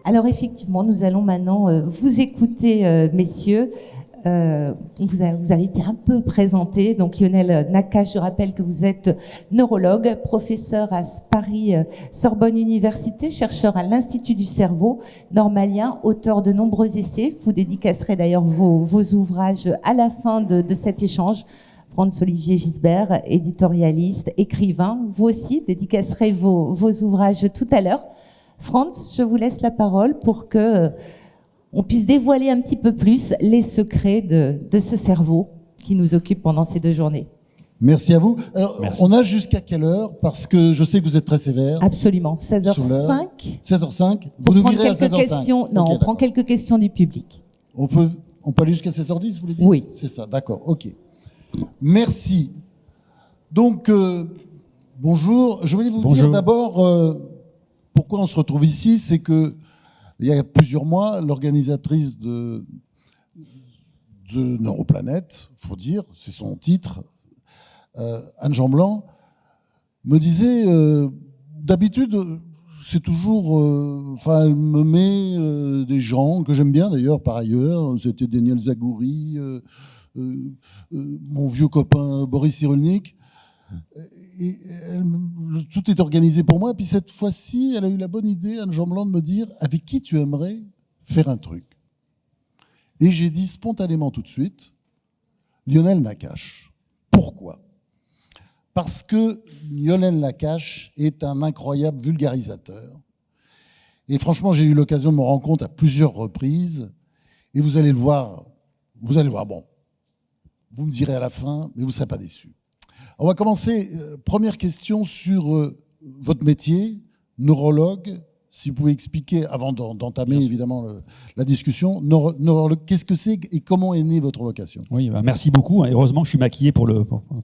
Alors effectivement, nous allons maintenant vous écouter, messieurs. Vous avez été un peu présenté. Donc Lionel Nakache, je rappelle que vous êtes neurologue, professeur à Paris Sorbonne Université, chercheur à l'Institut du cerveau, normalien, auteur de nombreux essais. Vous dédicacerez d'ailleurs vos ouvrages à la fin de cet échange. Franz-Olivier Gisbert, éditorialiste, écrivain. Vous aussi dédicacerez vos ouvrages tout à l'heure. Franz, je vous laisse la parole pour que on puisse dévoiler un petit peu plus les secrets de ce cerveau qui nous occupe pendant ces 2 journées. Merci à vous. Alors, Merci. On a jusqu'à quelle heure? Parce que je sais que vous êtes très sévère. Absolument. 16h05. 16h05. Pour Vous nous prendre virez à quelques 16h05. questions. Non, Ok, on prend quelques questions du public. On peut aller jusqu'à 16h10, vous voulez dire? Oui. C'est ça, d'accord, ok. Merci. Donc, bonjour. Je voulais vous dire d'abord pourquoi on se retrouve ici. C'est que il y a plusieurs mois, l'organisatrice de Neuroplanète, faut dire, c'est son titre, Anne Jean-Blanc, me disait, d'habitude, c'est toujours, elle me met des gens que j'aime bien d'ailleurs par ailleurs. C'était Daniel Zagouri, mon vieux copain Boris Cyrulnik. Et tout est organisé pour moi. Et puis cette fois-ci, elle a eu la bonne idée, Anne Jean-Blanc, de me dire avec qui tu aimerais faire un truc. Et j'ai dit spontanément tout de suite Lionel Nakache. Pourquoi? Parce que Lionel Nakache est un incroyable vulgarisateur. Et franchement, j'ai eu l'occasion de me rendre compte à plusieurs reprises. Et vous allez le voir. Vous allez voir. Bon, vous me direz à la fin, mais vous ne serez pas déçus. On va commencer. Première question sur votre métier, neurologue. Si vous pouvez expliquer, avant d'entamer évidemment la discussion, neurologue, qu'est-ce que c'est et comment est née votre vocation? Oui, merci beaucoup. Heureusement que je suis maquillé pour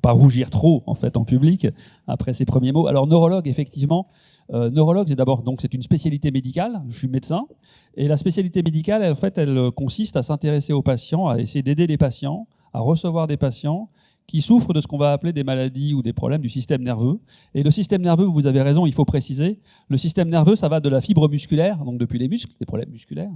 pas rougir trop en fait en public après ces premiers mots. Alors neurologue, effectivement, neurologue, c'est une spécialité médicale. Je suis médecin et la spécialité médicale, en fait, elle consiste à s'intéresser aux patients, à essayer d'aider les patients, à recevoir des patients qui souffrent de ce qu'on va appeler des maladies ou des problèmes du système nerveux. Et le système nerveux, vous avez raison, il faut préciser, le système nerveux, ça va de la fibre musculaire, donc depuis les muscles, les problèmes musculaires,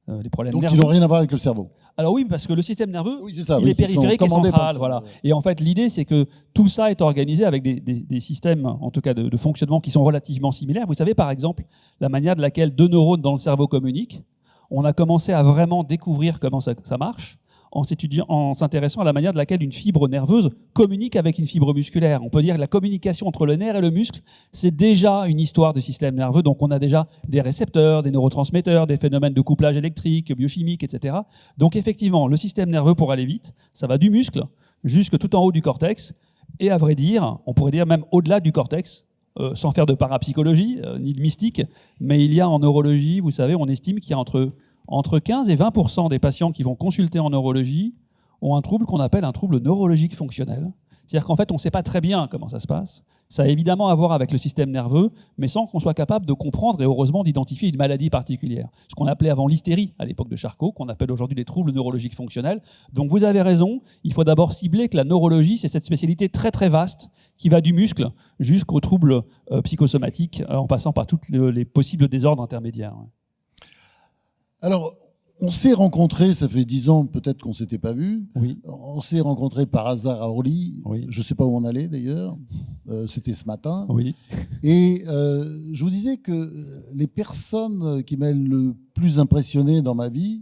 les problèmes donc nerveux. ils n'ont rien à voir avec le cerveau. Alors oui, parce que le système nerveux, oui, c'est ça, il est périphérique et central. Ça, voilà. Et en fait, l'idée, c'est que tout ça est organisé avec des systèmes, en tout cas de fonctionnement, qui sont relativement similaires. Vous savez, par exemple, la manière de laquelle 2 neurones dans le cerveau communiquent. On a commencé à vraiment découvrir comment ça marche en s'intéressant à la manière de laquelle une fibre nerveuse communique avec une fibre musculaire. On peut dire que la communication entre le nerf et le muscle, c'est déjà une histoire de système nerveux. Donc on a déjà des récepteurs, des neurotransmetteurs, des phénomènes de couplage électrique, biochimique, etc. Donc effectivement, le système nerveux, pour aller vite, ça va du muscle jusque tout en haut du cortex. Et à vrai dire, on pourrait dire même au-delà du cortex, sans faire de parapsychologie ni de mystique, mais il y a en neurologie, vous savez, on estime qu'il y a entre 15 et 20% des patients qui vont consulter en neurologie ont un trouble qu'on appelle un trouble neurologique fonctionnel. C'est-à-dire qu'en fait, on ne sait pas très bien comment ça se passe. Ça a évidemment à voir avec le système nerveux, mais sans qu'on soit capable de comprendre et heureusement d'identifier une maladie particulière. Ce qu'on appelait avant l'hystérie, à l'époque de Charcot, qu'on appelle aujourd'hui les troubles neurologiques fonctionnels. Donc vous avez raison, il faut d'abord cibler que la neurologie, c'est cette spécialité très très vaste qui va du muscle jusqu'aux troubles psychosomatiques, en passant par tous les possibles désordres intermédiaires. Alors, on s'est rencontrés, ça fait 10 ans peut-être qu'on ne s'était pas vus. Oui. On s'est rencontrés par hasard à Orly. Oui. Je ne sais pas où on allait d'ailleurs. C'était ce matin. Oui. Et je vous disais que les personnes qui m'ont le plus impressionné dans ma vie,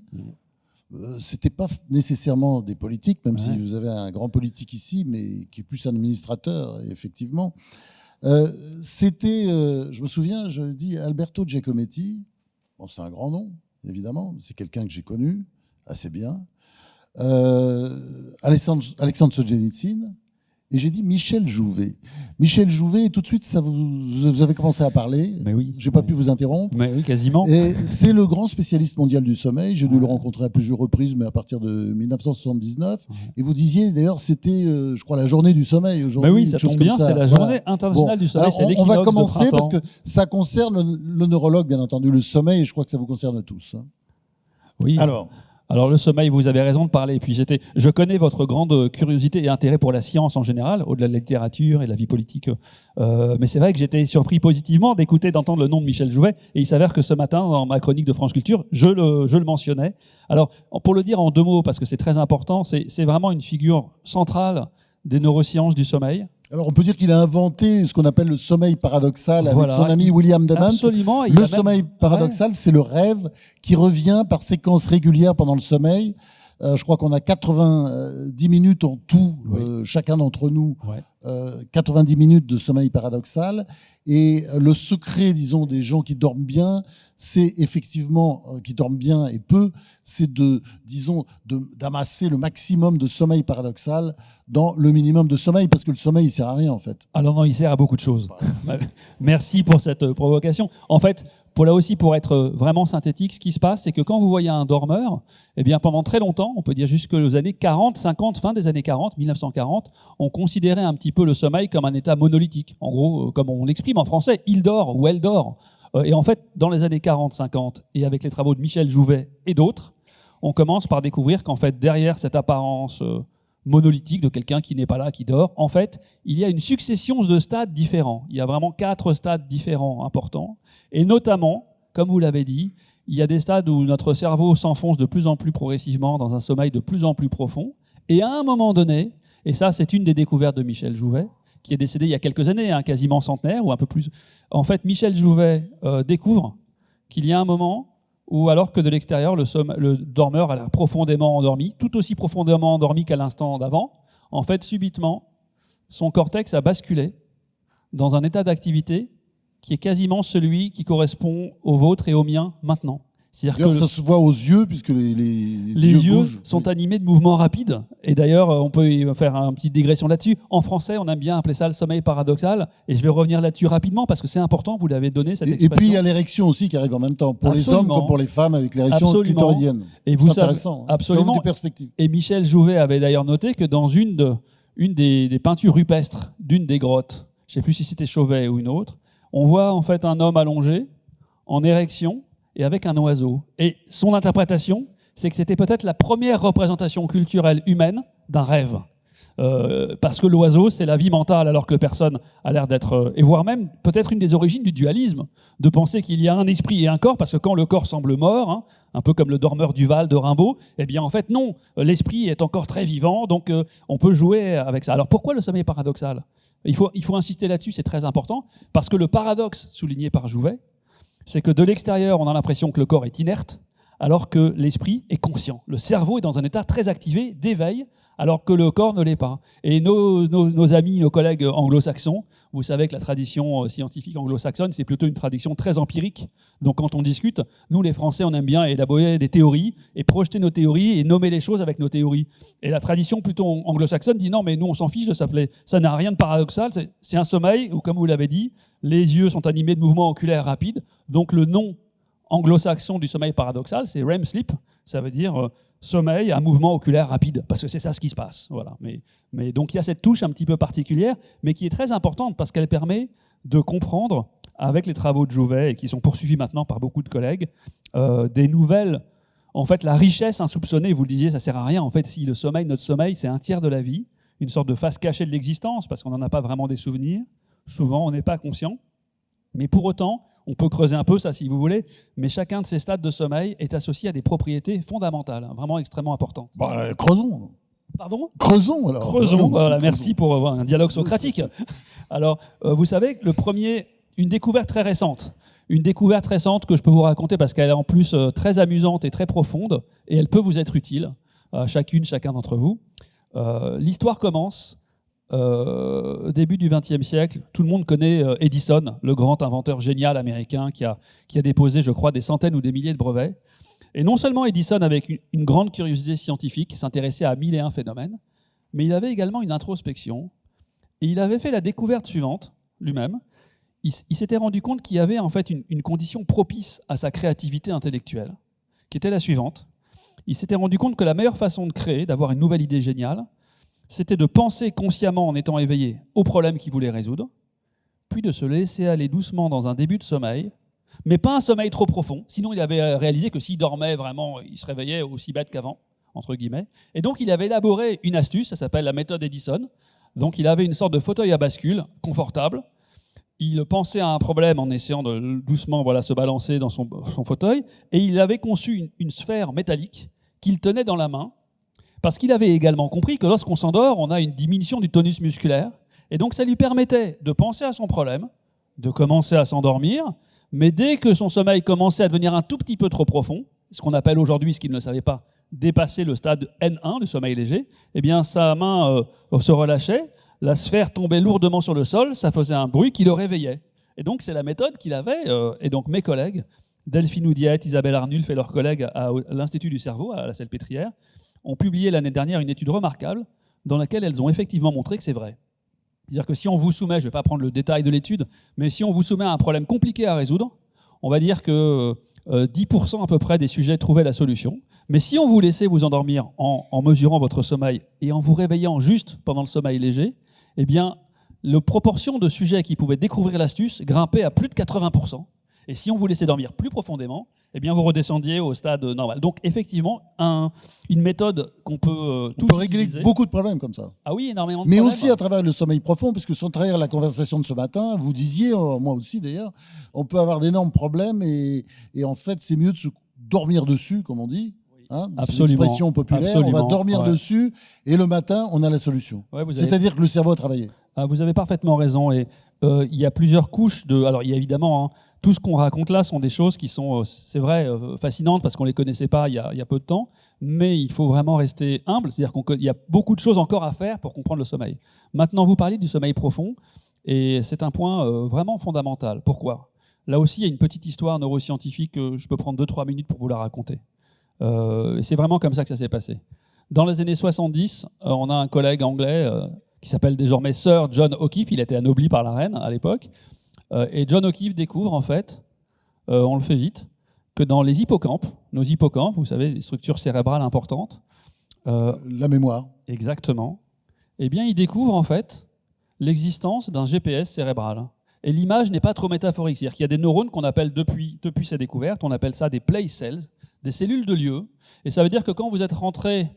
c'était pas nécessairement des politiques, même si vous avez un grand politique ici, mais qui est plus un administrateur, effectivement. C'était, je me souviens, je dis Alberto Giacometti. Bon, c'est un grand nom, évidemment. C'est quelqu'un que j'ai connu assez bien. Alexandre Solzhenitsyn. Et j'ai dit Michel Jouvet. Michel Jouvet, tout de suite, vous avez commencé à parler. Mais oui. J'ai pas pu vous interrompre. Mais oui, quasiment. Et c'est le grand spécialiste mondial du sommeil. J'ai dû le rencontrer à plusieurs reprises, mais à partir de 1979. Et vous disiez, d'ailleurs, c'était, je crois, la journée du sommeil aujourd'hui. Mais oui, ça tombe bien, c'est la journée internationale du sommeil. Alors, on va commencer parce que ça concerne le neurologue, bien entendu, le sommeil, et je crois que ça vous concerne tous. Hein. Oui. Alors, Alors le sommeil, vous avez raison de parler. Et puis je connais votre grande curiosité et intérêt pour la science en général, au-delà de la littérature et de la vie politique. Mais c'est vrai que j'étais surpris positivement d'entendre le nom de Michel Jouvet. Et il s'avère que ce matin, dans ma chronique de France Culture, je le mentionnais. Alors pour le dire en 2 mots, parce que c'est très important, c'est vraiment une figure centrale des neurosciences du sommeil. Alors on peut dire qu'il a inventé ce qu'on appelle le sommeil paradoxal avec son ami William Demant. Absolument. Le sommeil paradoxal, c'est le rêve qui revient par séquences régulières pendant le sommeil. Je crois qu'on a 90 minutes en tout, chacun d'entre nous, 90 minutes de sommeil paradoxal. Et le secret, disons, des gens qui dorment bien, c'est effectivement, qui dorment bien et peu, c'est d'amasser le maximum de sommeil paradoxal dans le minimum de sommeil, parce que le sommeil, il sert à rien, en fait. Alors non, il sert à beaucoup de choses. Merci pour cette provocation. En fait, pour être vraiment synthétique, ce qui se passe, c'est que quand vous voyez un dormeur, eh bien, pendant très longtemps, on peut dire jusqu'aux années 40, 50, fin des années 40, 1940, on considérait un petit peu le sommeil comme un état monolithique. En gros, comme on l'exprime en français, il dort ou elle dort. Et en fait, dans les années 40, 50, et avec les travaux de Michel Jouvet et d'autres, on commence par découvrir qu'en fait, derrière cette apparence monolithique de quelqu'un qui n'est pas là, qui dort, en fait, il y a une succession de stades différents. Il y a vraiment 4 stades différents importants. Et notamment, comme vous l'avez dit, il y a des stades où notre cerveau s'enfonce de plus en plus progressivement dans un sommeil de plus en plus profond. Et à un moment donné, et ça c'est une des découvertes de Michel Jouvet, qui est décédé il y a quelques années, quasiment centenaire ou un peu plus. En fait, Michel Jouvet découvre qu'il y a un moment où, alors que de l'extérieur, le dormeur a l'air profondément endormi, tout aussi profondément endormi qu'à l'instant d'avant, en fait, subitement, son cortex a basculé dans un état d'activité qui est quasiment celui qui correspond au vôtre et au mien maintenant. C'est-à-dire que ça se voit aux yeux, puisque les yeux bougent. Sont animés de mouvements rapides. Et d'ailleurs, on peut faire une petite digression là-dessus. En français, on aime bien appeler ça le sommeil paradoxal. Et je vais revenir là-dessus rapidement, parce que c'est important, vous l'avez donné, cette expression. Et puis, il y a l'érection aussi qui arrive en même temps, pour les hommes comme pour les femmes, avec l'érection clitoridienne. Et c'est intéressant. Absolument. Ça ouvre des perspectives. Et Michel Jouvet avait d'ailleurs noté que dans une des peintures rupestres d'une des grottes, je ne sais plus si c'était Chauvet ou une autre, on voit en fait un homme allongé, en érection, et avec un oiseau. Et son interprétation, c'est que c'était peut-être la première représentation culturelle humaine d'un rêve. Parce que l'oiseau, c'est la vie mentale, alors que la personne a l'air d'être... et voire même peut-être une des origines du dualisme, de penser qu'il y a un esprit et un corps, parce que quand le corps semble mort, un peu comme le dormeur du Val de Rimbaud, eh bien en fait non, l'esprit est encore très vivant, donc on peut jouer avec ça. Alors pourquoi le sommeil paradoxal ? Il faut insister là-dessus, c'est très important, parce que le paradoxe souligné par Jouvet, c'est que de l'extérieur, on a l'impression que le corps est inerte, alors que l'esprit est conscient. Le cerveau est dans un état très activé, d'éveil, alors que le corps ne l'est pas. Et nos amis, nos collègues anglo-saxons, vous savez que la tradition scientifique anglo-saxonne, c'est plutôt une tradition très empirique. Donc quand on discute, nous les Français, on aime bien élaborer des théories et projeter nos théories et nommer les choses avec nos théories. Et la tradition plutôt anglo-saxonne dit non, mais nous on s'en fiche de s'appeler. Ça n'a rien de paradoxal, c'est un sommeil où, comme vous l'avez dit, les yeux sont animés de mouvements oculaires rapides. Donc le nom anglo-saxon du sommeil paradoxal, c'est REM sleep, ça veut dire sommeil à mouvement oculaire rapide, parce que c'est ça ce qui se passe. Voilà. Mais donc il y a cette touche un petit peu particulière, mais qui est très importante parce qu'elle permet de comprendre, avec les travaux de Jouvet, et qui sont poursuivis maintenant par beaucoup de collègues, des nouvelles, en fait la richesse insoupçonnée, vous le disiez, ça sert à rien, en fait si notre sommeil, c'est un tiers de la vie, une sorte de face cachée de l'existence, parce qu'on n'en a pas vraiment des souvenirs, souvent on n'est pas conscient, mais pour autant, on peut creuser un peu ça si vous voulez, mais chacun de ces stades de sommeil est associé à des propriétés fondamentales, vraiment extrêmement importantes. Creusons. Pardon ? Creusons alors. Creusons, voilà, merci pour un dialogue socratique. Alors, vous savez, une découverte très récente, que je peux vous raconter parce qu'elle est en plus très amusante et très profonde, et elle peut vous être utile, chacun d'entre vous. L'histoire commence au début du XXe siècle. Tout le monde connaît Edison, le grand inventeur génial américain qui a déposé, je crois, des centaines ou des milliers de brevets. Et non seulement Edison, avec une grande curiosité scientifique, s'intéressait à 1001 phénomènes, mais il avait également une introspection. Et il avait fait la découverte suivante, lui-même. Il s'était rendu compte qu'il y avait en fait une condition propice à sa créativité intellectuelle, qui était la suivante. Il s'était rendu compte que la meilleure façon de créer, d'avoir une nouvelle idée géniale, c'était de penser consciemment en étant éveillé au problème qu'il voulait résoudre, puis de se laisser aller doucement dans un début de sommeil mais pas un sommeil trop profond. Sinon, il avait réalisé que s'il dormait vraiment, il se réveillait aussi bête qu'avant, entre guillemets. Et donc, il avait élaboré une astuce, ça s'appelle la méthode Edison. Donc, il avait une sorte de fauteuil à bascule, confortable. Il pensait à un problème en essayant de doucement se balancer dans son fauteuil. Et il avait conçu une sphère métallique qu'il tenait dans la main, parce qu'il avait également compris que lorsqu'on s'endort, on a une diminution du tonus musculaire. Et donc, ça lui permettait de penser à son problème, de commencer à s'endormir, mais dès que son sommeil commençait à devenir un tout petit peu trop profond, ce qu'on appelle aujourd'hui, ce qu'il ne savait pas, dépasser le stade N1 du sommeil léger, eh bien sa main se relâchait, la sphère tombait lourdement sur le sol, ça faisait un bruit qui le réveillait. Et donc c'est la méthode qu'il avait, et donc mes collègues, Delphine Oudiette, Isabelle Arnulf et leurs collègues à l'Institut du cerveau, à la Salpêtrière, ont publié l'année dernière une étude remarquable dans laquelle elles ont effectivement montré que c'est vrai. C'est-à-dire que si on vous soumet, je ne vais pas prendre le détail de l'étude, mais si on vous soumet à un problème compliqué à résoudre, on va dire que 10% à peu près des sujets trouvaient la solution. Mais si on vous laissait vous endormir en mesurant votre sommeil et en vous réveillant juste pendant le sommeil léger, eh bien, la proportion de sujets qui pouvaient découvrir l'astuce grimpait à plus de 80%. Et si on vous laissait dormir plus profondément, eh bien, vous redescendiez au stade normal. Donc, effectivement, une méthode qu'on peut on peut régler beaucoup de problèmes comme ça. Ah oui, énormément de Mais problèmes. aussi à travers le sommeil profond, puisque sans trahir la conversation de ce matin, vous disiez, moi aussi d'ailleurs, on peut avoir d'énormes problèmes et en fait, c'est mieux de se dormir dessus, comme on dit. Hein, c'est une expression populaire. Absolument. On va dormir dessus et le matin, on a la solution. Ouais, c'est-à-dire que le cerveau a travaillé. Ah, vous avez parfaitement raison. Et il y a plusieurs couches de. Alors, il y a évidemment. Tout ce qu'on raconte là sont des choses qui sont, c'est vrai, fascinantes parce qu'on ne les connaissait pas il y a peu de temps, mais il faut vraiment rester humble, c'est-à-dire qu'il y a beaucoup de choses encore à faire pour comprendre le sommeil. Maintenant, vous parlez du sommeil profond, et c'est un point vraiment fondamental. Pourquoi ? Là aussi, il y a une petite histoire neuroscientifique, je peux prendre 2-3 minutes pour vous la raconter. Et c'est vraiment comme ça que ça s'est passé. Dans les années 70, on a un collègue anglais qui s'appelle désormais Sir John O'Keefe, il était anobli par la reine à l'époque. Et John O'Keefe découvre, en fait, on le fait vite, que dans les hippocampes, nos hippocampes, vous savez, les structures cérébrales importantes. La mémoire. Exactement. Eh bien, il découvre, en fait, l'existence d'un GPS cérébral. Et l'image n'est pas trop métaphorique. C'est-à-dire qu'il y a des neurones qu'on appelle, depuis sa découverte, on appelle ça des place cells, des cellules de lieu. Et ça veut dire que quand vous êtes rentré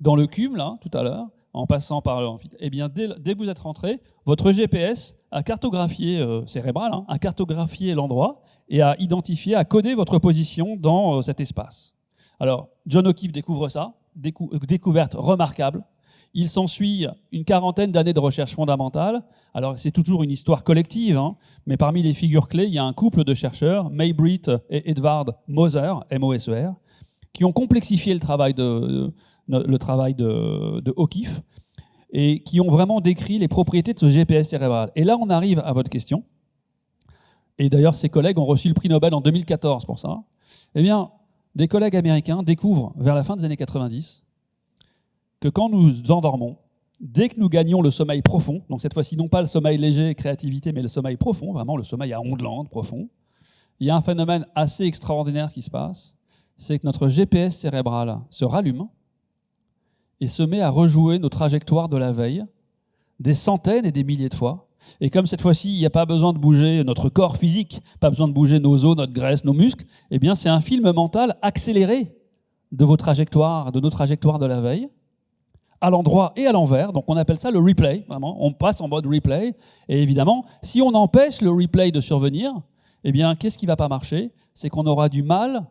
dans le cube, là, tout à l'heure, en passant par eh bien, dès que vous êtes rentré, votre GPS a cartographié cérébral, a cartographié l'endroit et a identifié, a codé votre position dans cet espace. Alors, John O'Keefe découvre ça, découverte remarquable. Il s'ensuit une quarantaine d'années de recherche fondamentale. Alors, c'est toujours une histoire collective, mais parmi les figures clés, il y a un couple de chercheurs, May Britt et Edward Moser, M-O-S-E-R, qui ont complexifié le travail de O'Keefe et qui ont vraiment décrit les propriétés de ce GPS cérébral. Et là, on arrive à votre question. Et d'ailleurs, ses collègues ont reçu le prix Nobel en 2014 pour ça. Eh bien, des collègues américains découvrent, vers la fin des années 90, que quand nous endormons, dès que nous gagnons le sommeil profond, donc cette fois-ci non pas le sommeil léger, créativité, mais le sommeil profond, vraiment le sommeil à ondes lentes, profond, il y a un phénomène assez extraordinaire qui se passe, c'est que notre GPS cérébral se rallume et se met à rejouer nos trajectoires de la veille des centaines et des milliers de fois. Et comme cette fois-ci, il n'y a pas besoin de bouger notre corps physique, pas besoin de bouger nos os, notre graisse, nos muscles, eh bien c'est un film mental accéléré de vos trajectoires, de nos trajectoires de la veille, à l'endroit et à l'envers. Donc on appelle ça le replay, vraiment. On passe en mode replay. Et évidemment, si on empêche le replay de survenir, eh bien qu'est-ce qui ne va pas marcher ? C'est qu'on aura du mal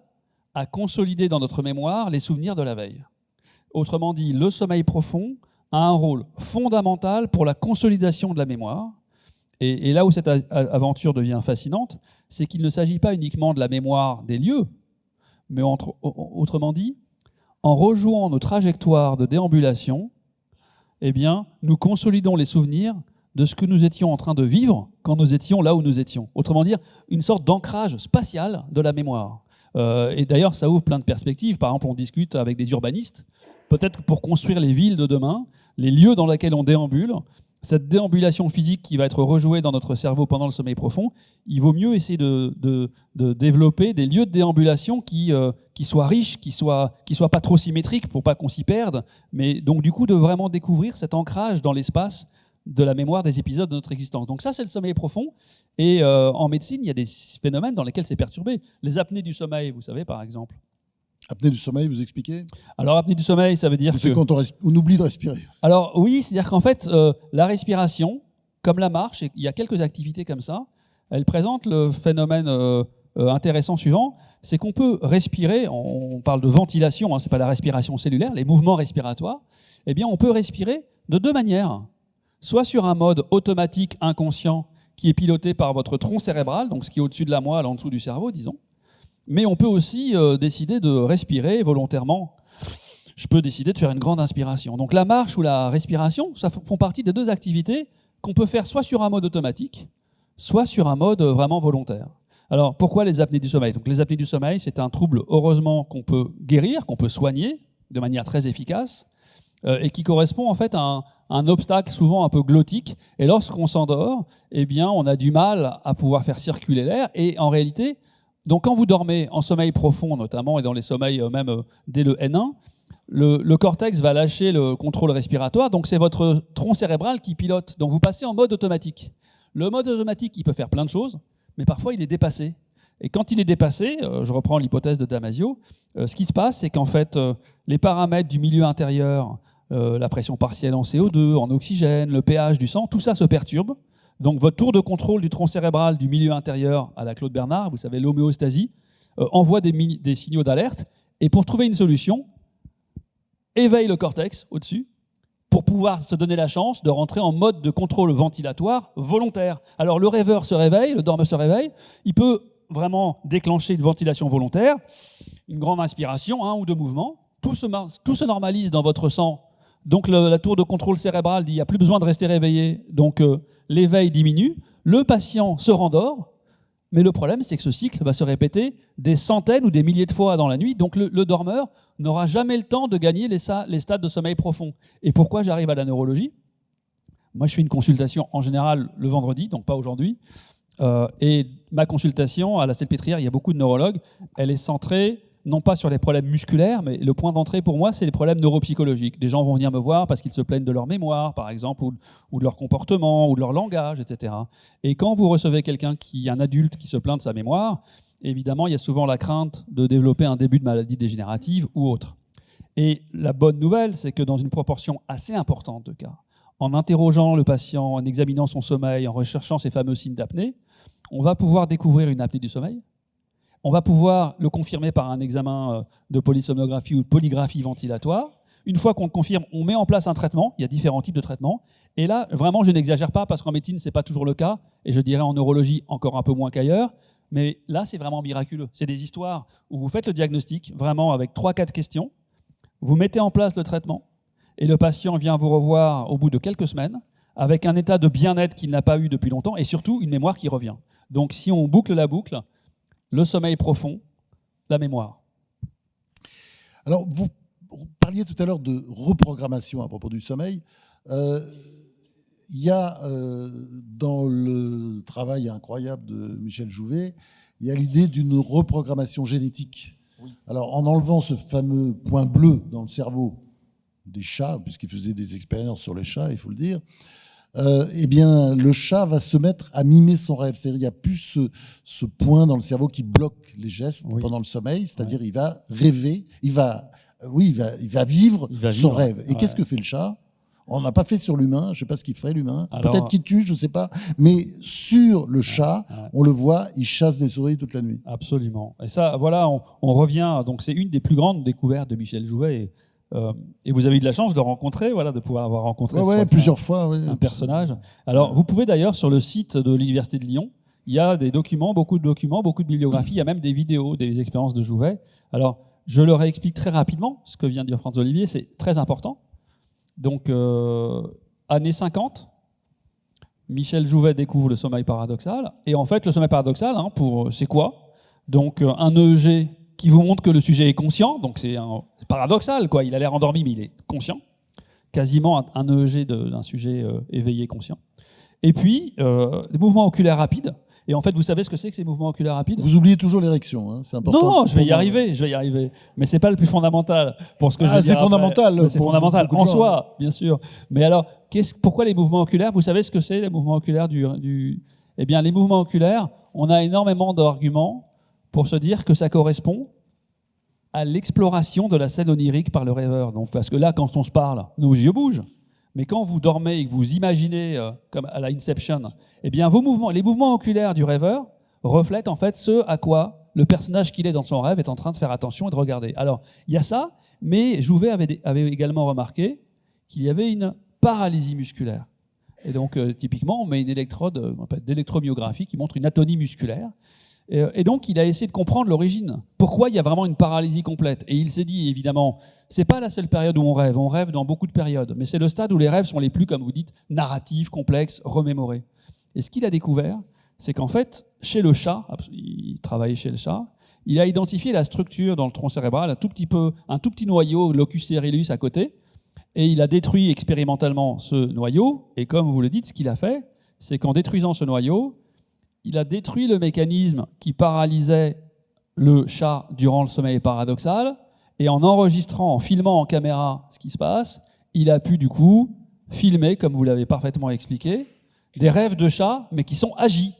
à consolider dans notre mémoire les souvenirs de la veille. Autrement dit, le sommeil profond a un rôle fondamental pour la consolidation de la mémoire. Et là où cette aventure devient fascinante, c'est qu'il ne s'agit pas uniquement de la mémoire des lieux, mais autrement dit, en rejouant nos trajectoires de déambulation, eh bien, nous consolidons les souvenirs de ce que nous étions en train de vivre quand nous étions là où nous étions. Autrement dire, une sorte d'ancrage spatial de la mémoire. Et d'ailleurs, ça ouvre plein de perspectives. Par exemple, on discute avec des urbanistes, peut-être pour construire les villes de demain, les lieux dans lesquels on déambule, cette déambulation physique qui va être rejouée dans notre cerveau pendant le sommeil profond, il vaut mieux essayer de développer des lieux de déambulation qui soient riches, qui soient pas trop symétriques pour pas qu'on s'y perde, mais donc du coup de vraiment découvrir cet ancrage dans l'espace de la mémoire des épisodes de notre existence. Donc ça, c'est le sommeil profond. Et en médecine, il y a des phénomènes dans lesquels c'est perturbé. Les apnées du sommeil, vous savez, par exemple. Apnée du sommeil, vous expliquez? Alors, apnée du sommeil, ça veut dire C'est quand on oublie de respirer. Alors oui, c'est-à-dire qu'en fait, la respiration, comme la marche, et il y a quelques activités comme ça, elles présentent le phénomène intéressant suivant, c'est qu'on peut respirer, on parle de ventilation, hein, c'est pas la respiration cellulaire, les mouvements respiratoires, eh bien on peut respirer de deux manières. Soit sur un mode automatique inconscient qui est piloté par votre tronc cérébral, donc ce qui est au-dessus de la moelle, en dessous du cerveau, disons. Mais on peut aussi décider de respirer volontairement. Je peux décider de faire une grande inspiration. Donc la marche ou la respiration, ça font partie des deux activités qu'on peut faire soit sur un mode automatique, soit sur un mode vraiment volontaire. Alors pourquoi les apnées du sommeil? Donc les apnées du sommeil, c'est un trouble, heureusement, qu'on peut guérir, qu'on peut soigner de manière très efficace, et qui correspond en fait à un obstacle souvent un peu glottique. Et lorsqu'on s'endort, eh bien, on a du mal à pouvoir faire circuler l'air. Et en réalité, donc quand vous dormez en sommeil profond notamment, et dans les sommeils même dès le N1, le cortex va lâcher le contrôle respiratoire. Donc c'est votre tronc cérébral qui pilote. Donc vous passez en mode automatique. Le mode automatique, il peut faire plein de choses, mais parfois il est dépassé. Et quand il est dépassé, je reprends l'hypothèse de Damasio, ce qui se passe, c'est qu'en fait, les paramètres du milieu intérieur, la pression partielle en CO2, en oxygène, le pH du sang, tout ça se perturbe. Donc votre tour de contrôle du tronc cérébral du milieu intérieur à la Claude Bernard, vous savez, l'homéostasie, envoie des signaux d'alerte. Et pour trouver une solution, éveille le cortex au-dessus pour pouvoir se donner la chance de rentrer en mode de contrôle ventilatoire volontaire. Alors le rêveur se réveille, le dormeur se réveille, il peut vraiment déclencher une ventilation volontaire, une grande inspiration, un ou deux mouvements, tout se normalise dans votre sang. Donc la tour de contrôle cérébral dit il n'y a plus besoin de rester réveillé, donc l'éveil diminue, le patient se rendort, mais le problème c'est que ce cycle va se répéter des centaines ou des milliers de fois dans la nuit, donc le dormeur n'aura jamais le temps de gagner les stades de sommeil profond. Et pourquoi j'arrive à la neurologie? Moi je fais une consultation en général le vendredi, donc pas aujourd'hui, et ma consultation à la Salpêtrière, il y a beaucoup de neurologues, elle est centrée non pas sur les problèmes musculaires, mais le point d'entrée pour moi, c'est les problèmes neuropsychologiques. Des gens vont venir me voir parce qu'ils se plaignent de leur mémoire, par exemple, ou de leur comportement, ou de leur langage, etc. Et quand vous recevez quelqu'un un adulte qui se plaint de sa mémoire, évidemment, il y a souvent la crainte de développer un début de maladie dégénérative ou autre. Et la bonne nouvelle, c'est que dans une proportion assez importante de cas, en interrogeant le patient, en examinant son sommeil, en recherchant ces fameux signes d'apnée, on va pouvoir découvrir une apnée du sommeil. On va pouvoir le confirmer par un examen de polysomnographie ou de polygraphie ventilatoire. Une fois qu'on le confirme, on met en place un traitement. Il y a différents types de traitements. Et là, vraiment, je n'exagère pas parce qu'en médecine, ce n'est pas toujours le cas. Et je dirais en neurologie, encore un peu moins qu'ailleurs. Mais là, c'est vraiment miraculeux. C'est des histoires où vous faites le diagnostic, vraiment avec 3-4 questions. Vous mettez en place le traitement. Et le patient vient vous revoir au bout de quelques semaines avec un état de bien-être qu'il n'a pas eu depuis longtemps et surtout une mémoire qui revient. Donc, si on boucle la boucle, le sommeil profond, la mémoire. Alors, vous parliez tout à l'heure de reprogrammation à propos du sommeil. Il y a dans le travail incroyable de Michel Jouvet, il y a l'idée d'une reprogrammation génétique. Oui. Alors, en enlevant ce fameux point bleu dans le cerveau des chats, puisqu'il faisait des expériences sur les chats, il faut le dire, eh bien, le chat va se mettre à mimer son rêve. C'est-à-dire, il n'y a plus ce point dans le cerveau qui bloque les gestes pendant le sommeil. C'est-à-dire, il va rêver, il va vivre son rêve. Et qu'est-ce que fait le chat? On n'a pas fait sur l'humain. Je ne sais pas ce qu'il ferait, l'humain. Peut-être qu'il tue, je ne sais pas. Mais sur le chat, on le voit, il chasse des souris toute la nuit. Absolument. Et ça, voilà, on revient. Donc, c'est une des plus grandes découvertes de Michel Jouvet. Et vous avez eu de la chance de le rencontrer, voilà, de pouvoir avoir rencontré plusieurs fois, un personnage. Alors, vous pouvez d'ailleurs, sur le site de l'Université de Lyon, il y a des documents, beaucoup de bibliographies, il y a même des vidéos, des expériences de Jouvet. Alors, je leur explique très rapidement ce que vient de dire François Olivier, c'est très important. Donc, années 50, Michel Jouvet découvre le sommeil paradoxal. Et en fait, le sommeil paradoxal, c'est quoi? Donc, un EEG qui vous montre que le sujet est conscient, donc c'est paradoxal, quoi. Il a l'air endormi, mais il est conscient. Quasiment un EEG d'un sujet éveillé conscient. Et puis, des mouvements oculaires rapides. Et en fait, vous savez ce que c'est que ces mouvements oculaires rapides? Vous oubliez toujours l'érection, hein, c'est important. Non, je vais y arriver. Mais c'est pas le plus fondamental pour ce que je vais dire c'est fondamental. après. C'est fondamental en soi, bien sûr. Mais alors, pourquoi les mouvements oculaires? Vous savez ce que c'est, les mouvements oculaires Eh bien, les mouvements oculaires, on a énormément d'arguments pour se dire que ça correspond à l'exploration de la scène onirique par le rêveur. Donc, parce que là, quand on se parle, nos yeux bougent. Mais quand vous dormez et que vous imaginez, comme à la Inception, eh bien, les mouvements oculaires du rêveur reflètent en fait ce à quoi le personnage qu'il est dans son rêve est en train de faire attention et de regarder. Alors, il y a ça, mais Jouvet avait également remarqué qu'il y avait une paralysie musculaire. Et donc, typiquement, on met une électrode d'électromyographie qui montre une atonie musculaire. Et donc, il a essayé de comprendre l'origine. Pourquoi il y a vraiment une paralysie complète? Et il s'est dit, évidemment, c'est pas la seule période où on rêve dans beaucoup de périodes, mais c'est le stade où les rêves sont les plus, comme vous dites, narratifs, complexes, remémorés. Et ce qu'il a découvert, c'est qu'en fait, chez le chat, il travaillait chez le chat, il a identifié la structure dans le tronc cérébral, un tout petit noyau, locus coeruleus à côté, et il a détruit expérimentalement ce noyau, et comme vous le dites, ce qu'il a fait, c'est qu'en détruisant ce noyau, il a détruit le mécanisme qui paralysait le chat durant le sommeil paradoxal, et en enregistrant, en filmant en caméra ce qui se passe, il a pu du coup filmer, comme vous l'avez parfaitement expliqué, des rêves de chat, mais qui sont agis.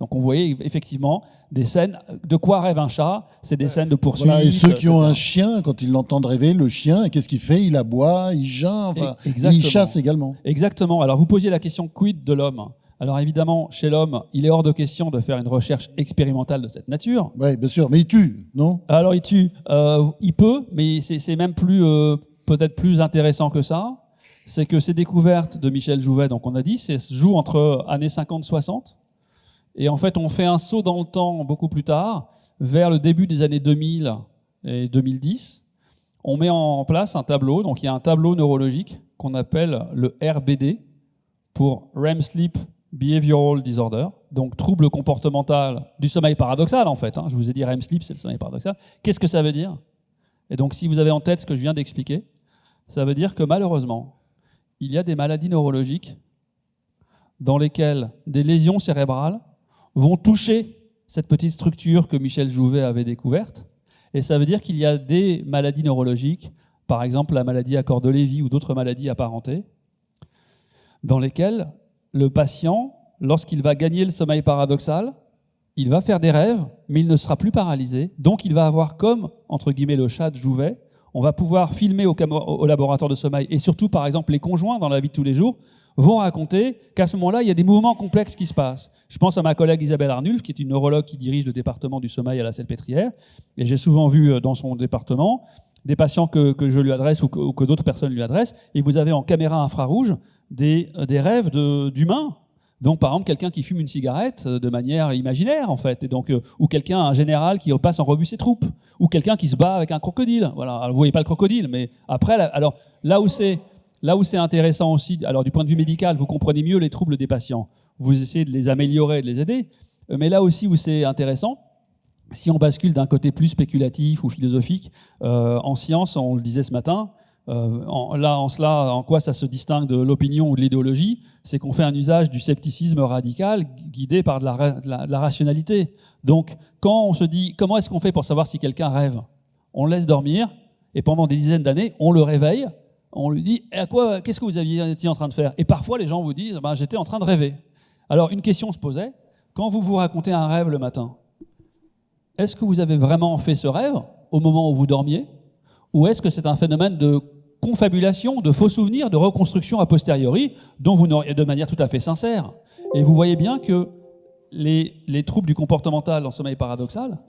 Donc on voyait effectivement des scènes, de quoi rêve un chat, c'est des scènes de poursuite. Voilà, et ceux qui ont un chien, quand ils l'entendent rêver, le chien, qu'est-ce qu'il fait? Il aboie, il geint, il chasse également. Exactement. Alors vous posiez la question quid de l'homme. Alors évidemment, chez l'homme, il est hors de question de faire une recherche expérimentale de cette nature. Oui, bien sûr, mais il tue, non? Alors il tue. Il peut, mais c'est même peut-être plus intéressant que ça. C'est que ces découvertes de Michel Jouvet, donc on a dit, ça se joue entre années 50-60. Et en fait, on fait un saut dans le temps beaucoup plus tard, vers le début des années 2000 et 2010. On met en place un tableau, donc il y a un tableau neurologique qu'on appelle le RBD, pour REM Sleep Behavioral Disorder, donc trouble comportemental du sommeil paradoxal en fait. Je vous ai dit REM Sleep, c'est le sommeil paradoxal. Qu'est-ce que ça veut dire? Et donc si vous avez en tête ce que je viens d'expliquer, ça veut dire que malheureusement, il y a des maladies neurologiques dans lesquelles des lésions cérébrales vont toucher cette petite structure que Michel Jouvet avait découverte. Et ça veut dire qu'il y a des maladies neurologiques, par exemple la maladie à corps de Lévy ou d'autres maladies apparentées, dans lesquelles le patient, lorsqu'il va gagner le sommeil paradoxal, il va faire des rêves, mais il ne sera plus paralysé. Donc il va avoir comme, entre guillemets, le chat de Jouvet, on va pouvoir filmer au laboratoire de sommeil, et surtout, par exemple, les conjoints dans la vie de tous les jours, vont raconter qu'à ce moment-là, il y a des mouvements complexes qui se passent. Je pense à ma collègue Isabelle Arnulf, qui est une neurologue qui dirige le département du sommeil à la Salpêtrière, et j'ai souvent vu dans son département des patients que je lui adresse ou que d'autres personnes lui adressent, et vous avez en caméra infrarouge des rêves d'humains. Donc, par exemple, quelqu'un qui fume une cigarette de manière imaginaire, en fait, et donc, ou quelqu'un, un général qui repasse en revue ses troupes, ou quelqu'un qui se bat avec un crocodile. Voilà. Alors, vous voyez pas le crocodile, mais après, alors là où c'est intéressant aussi, alors du point de vue médical, vous comprenez mieux les troubles des patients. Vous essayez de les améliorer, de les aider. Mais là aussi où c'est intéressant, si on bascule d'un côté plus spéculatif ou philosophique, en science, on le disait ce matin, en quoi ça se distingue de l'opinion ou de l'idéologie, c'est qu'on fait un usage du scepticisme radical guidé par de la rationalité. Donc, quand on se dit, comment est-ce qu'on fait pour savoir si quelqu'un rêve? On le laisse dormir, et pendant des dizaines d'années, on le réveille, on lui dit, qu'est-ce que vous étiez en train de faire? Et parfois, les gens vous disent, j'étais en train de rêver. Alors, une question se posait, quand vous racontez un rêve le matin, est-ce que vous avez vraiment fait ce rêve au moment où vous dormiez? Ou est-ce que c'est un phénomène de confabulation, de faux souvenirs, de reconstruction a posteriori, dont vous n'auriez de manière tout à fait sincère? Et vous voyez bien que les troubles du comportemental en sommeil paradoxal,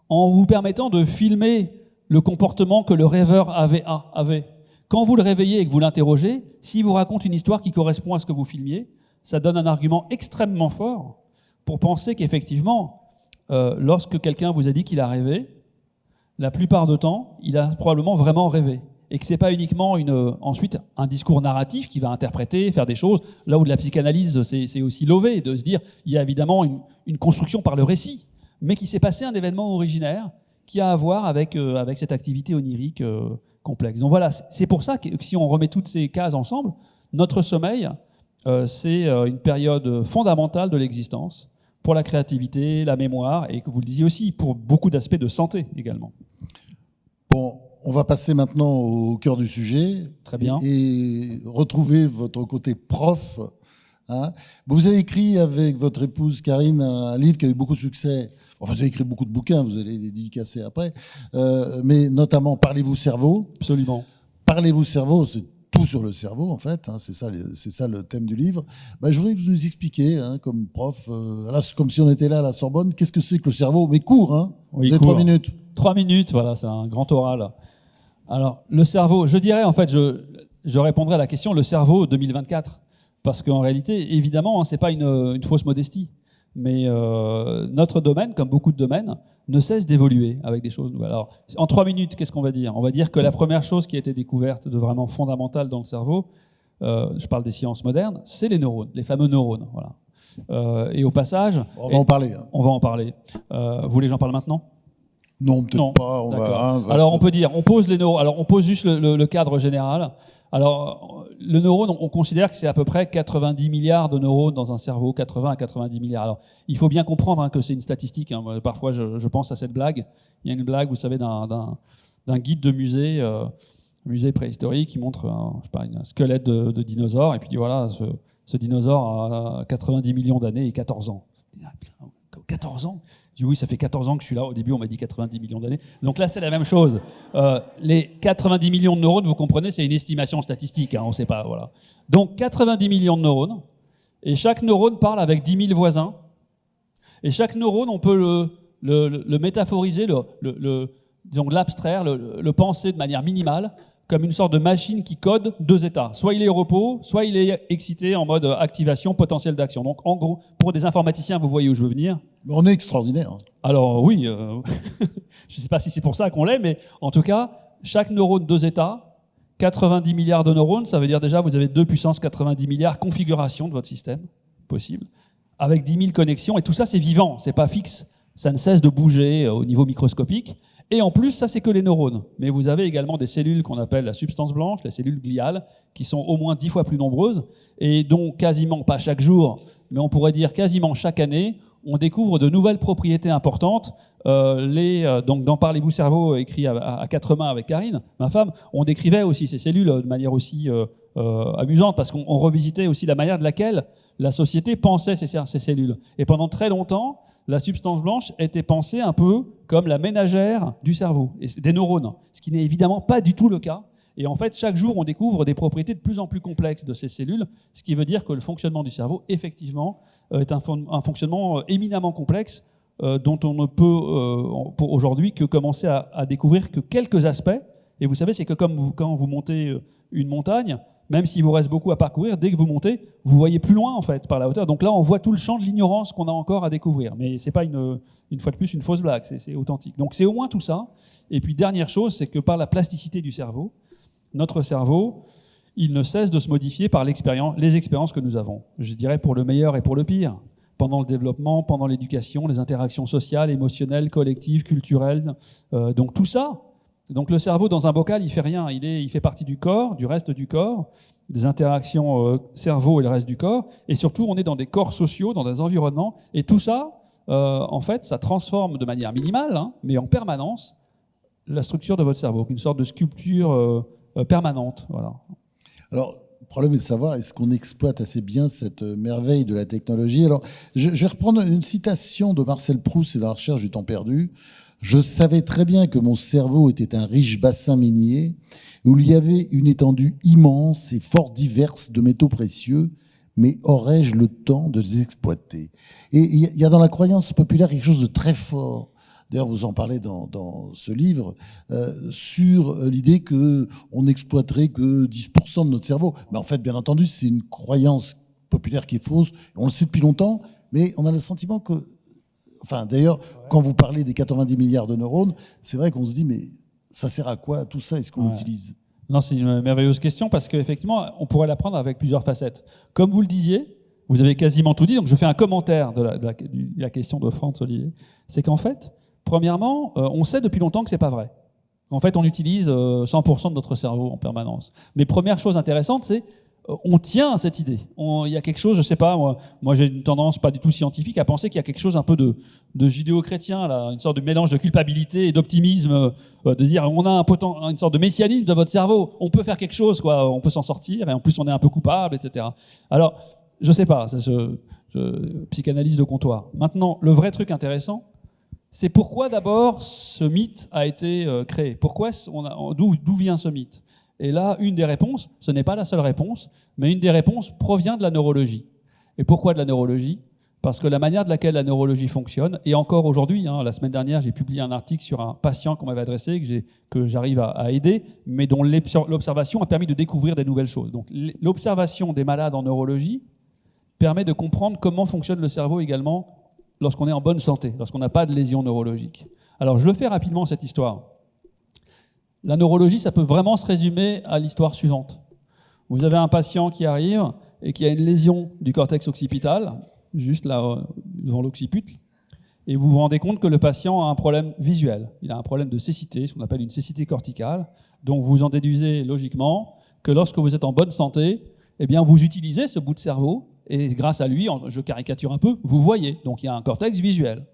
en vous permettant de filmer le comportement que le rêveur avait, quand vous le réveillez et que vous l'interrogez, s'il vous raconte une histoire qui correspond à ce que vous filmiez, ça donne un argument extrêmement fort pour penser qu'effectivement, lorsque quelqu'un vous a dit qu'il a rêvé, la plupart du temps, il a probablement vraiment rêvé. Et que ce n'est pas uniquement ensuite un discours narratif qui va interpréter, faire des choses, là où de la psychanalyse, c'est aussi lové, de se dire, il y a évidemment une construction par le récit, mais qu'il s'est passé un événement originaire qui a à voir avec cette activité onirique complexe. Donc voilà, c'est pour ça que si on remet toutes ces cases ensemble, notre sommeil, c'est une période fondamentale de l'existence pour la créativité, la mémoire, et que vous le disiez aussi, pour beaucoup d'aspects de santé également. Bon, on va passer maintenant au cœur du sujet. Très bien. Et retrouver votre côté prof. Hein. Vous avez écrit avec votre épouse Karine un livre qui a eu beaucoup de succès. Enfin, vous avez écrit beaucoup de bouquins, vous allez les dédicacer après. Mais notamment Parlez-vous cerveau. Absolument. Parlez-vous cerveau, c'est tout sur le cerveau en fait. Hein, c'est ça le thème du livre. Ben, je voudrais que vous nous expliquiez, hein, comme prof, là, comme si on était là à la Sorbonne, qu'est-ce que c'est que le cerveau? Mais court, hein. Oui, vous avez 3 minutes. 3 minutes, voilà, c'est un grand oral. Alors, le cerveau, je dirais, en fait, je répondrai à la question, le cerveau 2024. Parce qu'en réalité, évidemment, hein, c'est pas une fausse modestie. Mais notre domaine, comme beaucoup de domaines, ne cesse d'évoluer avec des choses nouvelles. Alors, en 3 minutes, qu'est-ce qu'on va dire? On va dire que la première chose qui a été découverte de vraiment fondamentale dans le cerveau, je parle des sciences modernes, c'est les neurones, les fameux neurones. Voilà. Et au passage... On va en parler. Hein. On va en parler. Vous voulez que j'en parle maintenant? Non, peut-être pas. On va, hein, alors, on peut dire, on pose les neurones. Alors, on pose juste le cadre général. Alors, le neurone, on considère que c'est à peu près 90 milliards de neurones dans un cerveau, 80 à 90 milliards. Alors, il faut bien comprendre hein, que c'est une statistique. Hein. Moi, parfois, je pense à cette blague. Il y a une blague, vous savez, d'un guide de musée préhistorique qui montre un squelette de dinosaure. Et puis, dit, voilà, ce dinosaure a 90 millions d'années et 14 ans. 14 ans? Je dis oui, ça fait 14 ans que je suis là. Au début, on m'a dit 90 millions d'années. Donc là, c'est la même chose. Les 90 millions de neurones, vous comprenez, c'est une estimation statistique. Hein, on ne sait pas. Voilà. Donc 90 millions de neurones. Et chaque neurone parle avec 10 000 voisins. Et chaque neurone, on peut le métaphoriser, disons l'abstraire, le penser de manière minimale, comme une sorte de machine qui code 2 états. Soit il est au repos, soit il est excité en mode activation, potentiel d'action. Donc en gros, pour des informaticiens, vous voyez où je veux venir. Mais on est extraordinaire. Hein. Alors oui, je ne sais pas si c'est pour ça qu'on l'est, mais en tout cas, chaque neurone 2 états, 90 milliards de neurones, ça veut dire déjà vous avez 2 puissance 90 milliards configurations de votre système possible, avec 10 000 connexions, et tout ça c'est vivant, c'est pas fixe, ça ne cesse de bouger au niveau microscopique. Et en plus, ça, c'est que les neurones. Mais vous avez également des cellules qu'on appelle la substance blanche, les cellules gliales, qui sont au moins 10 fois plus nombreuses, et dont quasiment, pas chaque jour, mais on pourrait dire quasiment chaque année, on découvre de nouvelles propriétés importantes. Donc dans Parlez-vous cerveau, écrit à 4 mains avec Karine, ma femme, on décrivait aussi ces cellules de manière aussi amusante, parce qu'on revisitait aussi la manière de laquelle la société pensait ces cellules. Et pendant très longtemps, la substance blanche était pensée un peu comme la ménagère du cerveau, et des neurones, ce qui n'est évidemment pas du tout le cas. Et en fait, chaque jour, on découvre des propriétés de plus en plus complexes de ces cellules, ce qui veut dire que le fonctionnement du cerveau, effectivement, est un fonctionnement éminemment complexe, dont on ne peut, pour aujourd'hui, que commencer à découvrir que quelques aspects. Et vous savez, c'est que comme quand vous montez une montagne, même s'il vous reste beaucoup à parcourir, dès que vous montez, vous voyez plus loin en fait par la hauteur. Donc là, on voit tout le champ de l'ignorance qu'on a encore à découvrir. Mais c'est pas une fois de plus une fausse blague, c'est authentique. Donc c'est au moins tout ça. Et puis dernière chose, c'est que par la plasticité du cerveau, notre cerveau, il ne cesse de se modifier par les expériences que nous avons. Je dirais pour le meilleur et pour le pire. Pendant le développement, pendant l'éducation, les interactions sociales, émotionnelles, collectives, culturelles. Donc tout ça. Donc le cerveau, dans un bocal, il fait rien. Il fait partie du corps, du reste du corps, des interactions cerveau et le reste du corps. Et surtout, on est dans des corps sociaux, dans des environnements. Et tout ça, en fait, ça transforme de manière minimale, hein, mais en permanence, la structure de votre cerveau, une sorte de sculpture permanente. Voilà. Alors, le problème est de savoir, est-ce qu'on exploite assez bien cette merveille de la technologie? Alors, je vais reprendre une citation de Marcel Proust, c'est dans La recherche du temps perdu. Je savais très bien que mon cerveau était un riche bassin minier où il y avait une étendue immense et fort diverse de métaux précieux, mais aurais-je le temps de les exploiter? Et il y a dans la croyance populaire quelque chose de très fort. D'ailleurs, vous en parlez dans ce livre, sur l'idée qu'on n'exploiterait que 10% de notre cerveau. Mais en fait, bien entendu, c'est une croyance populaire qui est fausse. On le sait depuis longtemps, mais on a le sentiment que... Enfin, d'ailleurs, quand vous parlez des 90 milliards de neurones, c'est vrai qu'on se dit, mais ça sert à quoi tout ça? Est-ce qu'on l'utilise? Non, c'est une merveilleuse question parce qu'effectivement, on pourrait la prendre avec plusieurs facettes. Comme vous le disiez, vous avez quasiment tout dit, donc je fais un commentaire de la question de Franz Olivier. C'est qu'en fait, premièrement, on sait depuis longtemps que c'est pas vrai. En fait, on utilise 100% de notre cerveau en permanence. Mais première chose intéressante, c'est on tient à cette idée. Il y a quelque chose, je sais pas, moi j'ai une tendance pas du tout scientifique à penser qu'il y a quelque chose un peu de judéo-chrétien, là, une sorte de mélange de culpabilité et d'optimisme, de dire on a une sorte de messianisme de votre cerveau, on peut faire quelque chose, quoi, on peut s'en sortir, et en plus on est un peu coupable, etc. Alors, je sais pas, psychanalyse de comptoir. Maintenant, le vrai truc intéressant, c'est pourquoi d'abord ce mythe a été créé. Pourquoi d'où vient ce mythe? Et là, une des réponses, ce n'est pas la seule réponse, mais une des réponses provient de la neurologie. Et pourquoi de la neurologie? Parce que la manière de laquelle la neurologie fonctionne, et encore aujourd'hui, la semaine dernière, j'ai publié un article sur un patient qu'on m'avait adressé, que j'arrive à aider, mais dont l'observation a permis de découvrir des nouvelles choses. Donc l'observation des malades en neurologie permet de comprendre comment fonctionne le cerveau également lorsqu'on est en bonne santé, lorsqu'on n'a pas de lésions neurologiques. Alors je le fais rapidement, cette histoire. La neurologie, ça peut vraiment se résumer à l'histoire suivante. Vous avez un patient qui arrive et qui a une lésion du cortex occipital, juste là devant l'occiput, et vous vous rendez compte que le patient a un problème visuel. Il a un problème de cécité, ce qu'on appelle une cécité corticale. Donc vous en déduisez logiquement que lorsque vous êtes en bonne santé, eh bien vous utilisez ce bout de cerveau, et grâce à lui, je caricature un peu, vous voyez. Donc il y a un cortex visuel.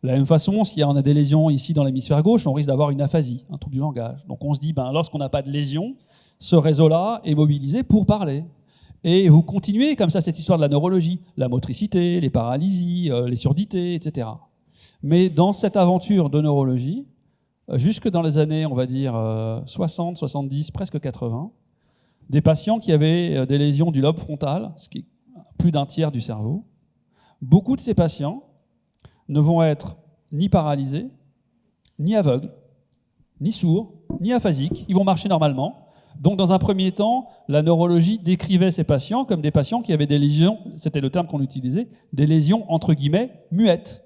De la même façon, si on a des lésions ici dans l'hémisphère gauche, on risque d'avoir une aphasie, un trouble du langage. Donc on se dit, lorsqu'on n'a pas de lésion, ce réseau-là est mobilisé pour parler. Et vous continuez comme ça cette histoire de la neurologie, la motricité, les paralysies, les surdités, etc. Mais dans cette aventure de neurologie, jusque dans les années, on va dire, 60, 70, presque 80, des patients qui avaient des lésions du lobe frontal, ce qui est plus d'un tiers du cerveau, beaucoup de ces patients ne vont être ni paralysés, ni aveugles, ni sourds, ni aphasiques. Ils vont marcher normalement. Donc, dans un premier temps, la neurologie décrivait ces patients comme des patients qui avaient des lésions, c'était le terme qu'on utilisait, des lésions, entre guillemets, muettes.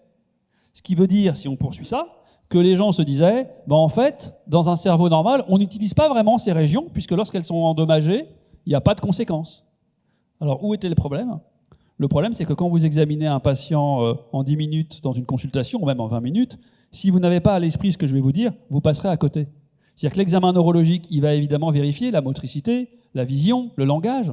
Ce qui veut dire, si on poursuit ça, que les gens se disaient, en fait, dans un cerveau normal, on n'utilise pas vraiment ces régions, puisque lorsqu'elles sont endommagées, il n'y a pas de conséquences. Alors, où était le problème ? Le problème, c'est que quand vous examinez un patient en 10 minutes dans une consultation, ou même en 20 minutes, si vous n'avez pas à l'esprit ce que je vais vous dire, vous passerez à côté. C'est-à-dire que l'examen neurologique, il va évidemment vérifier la motricité, la vision, le langage,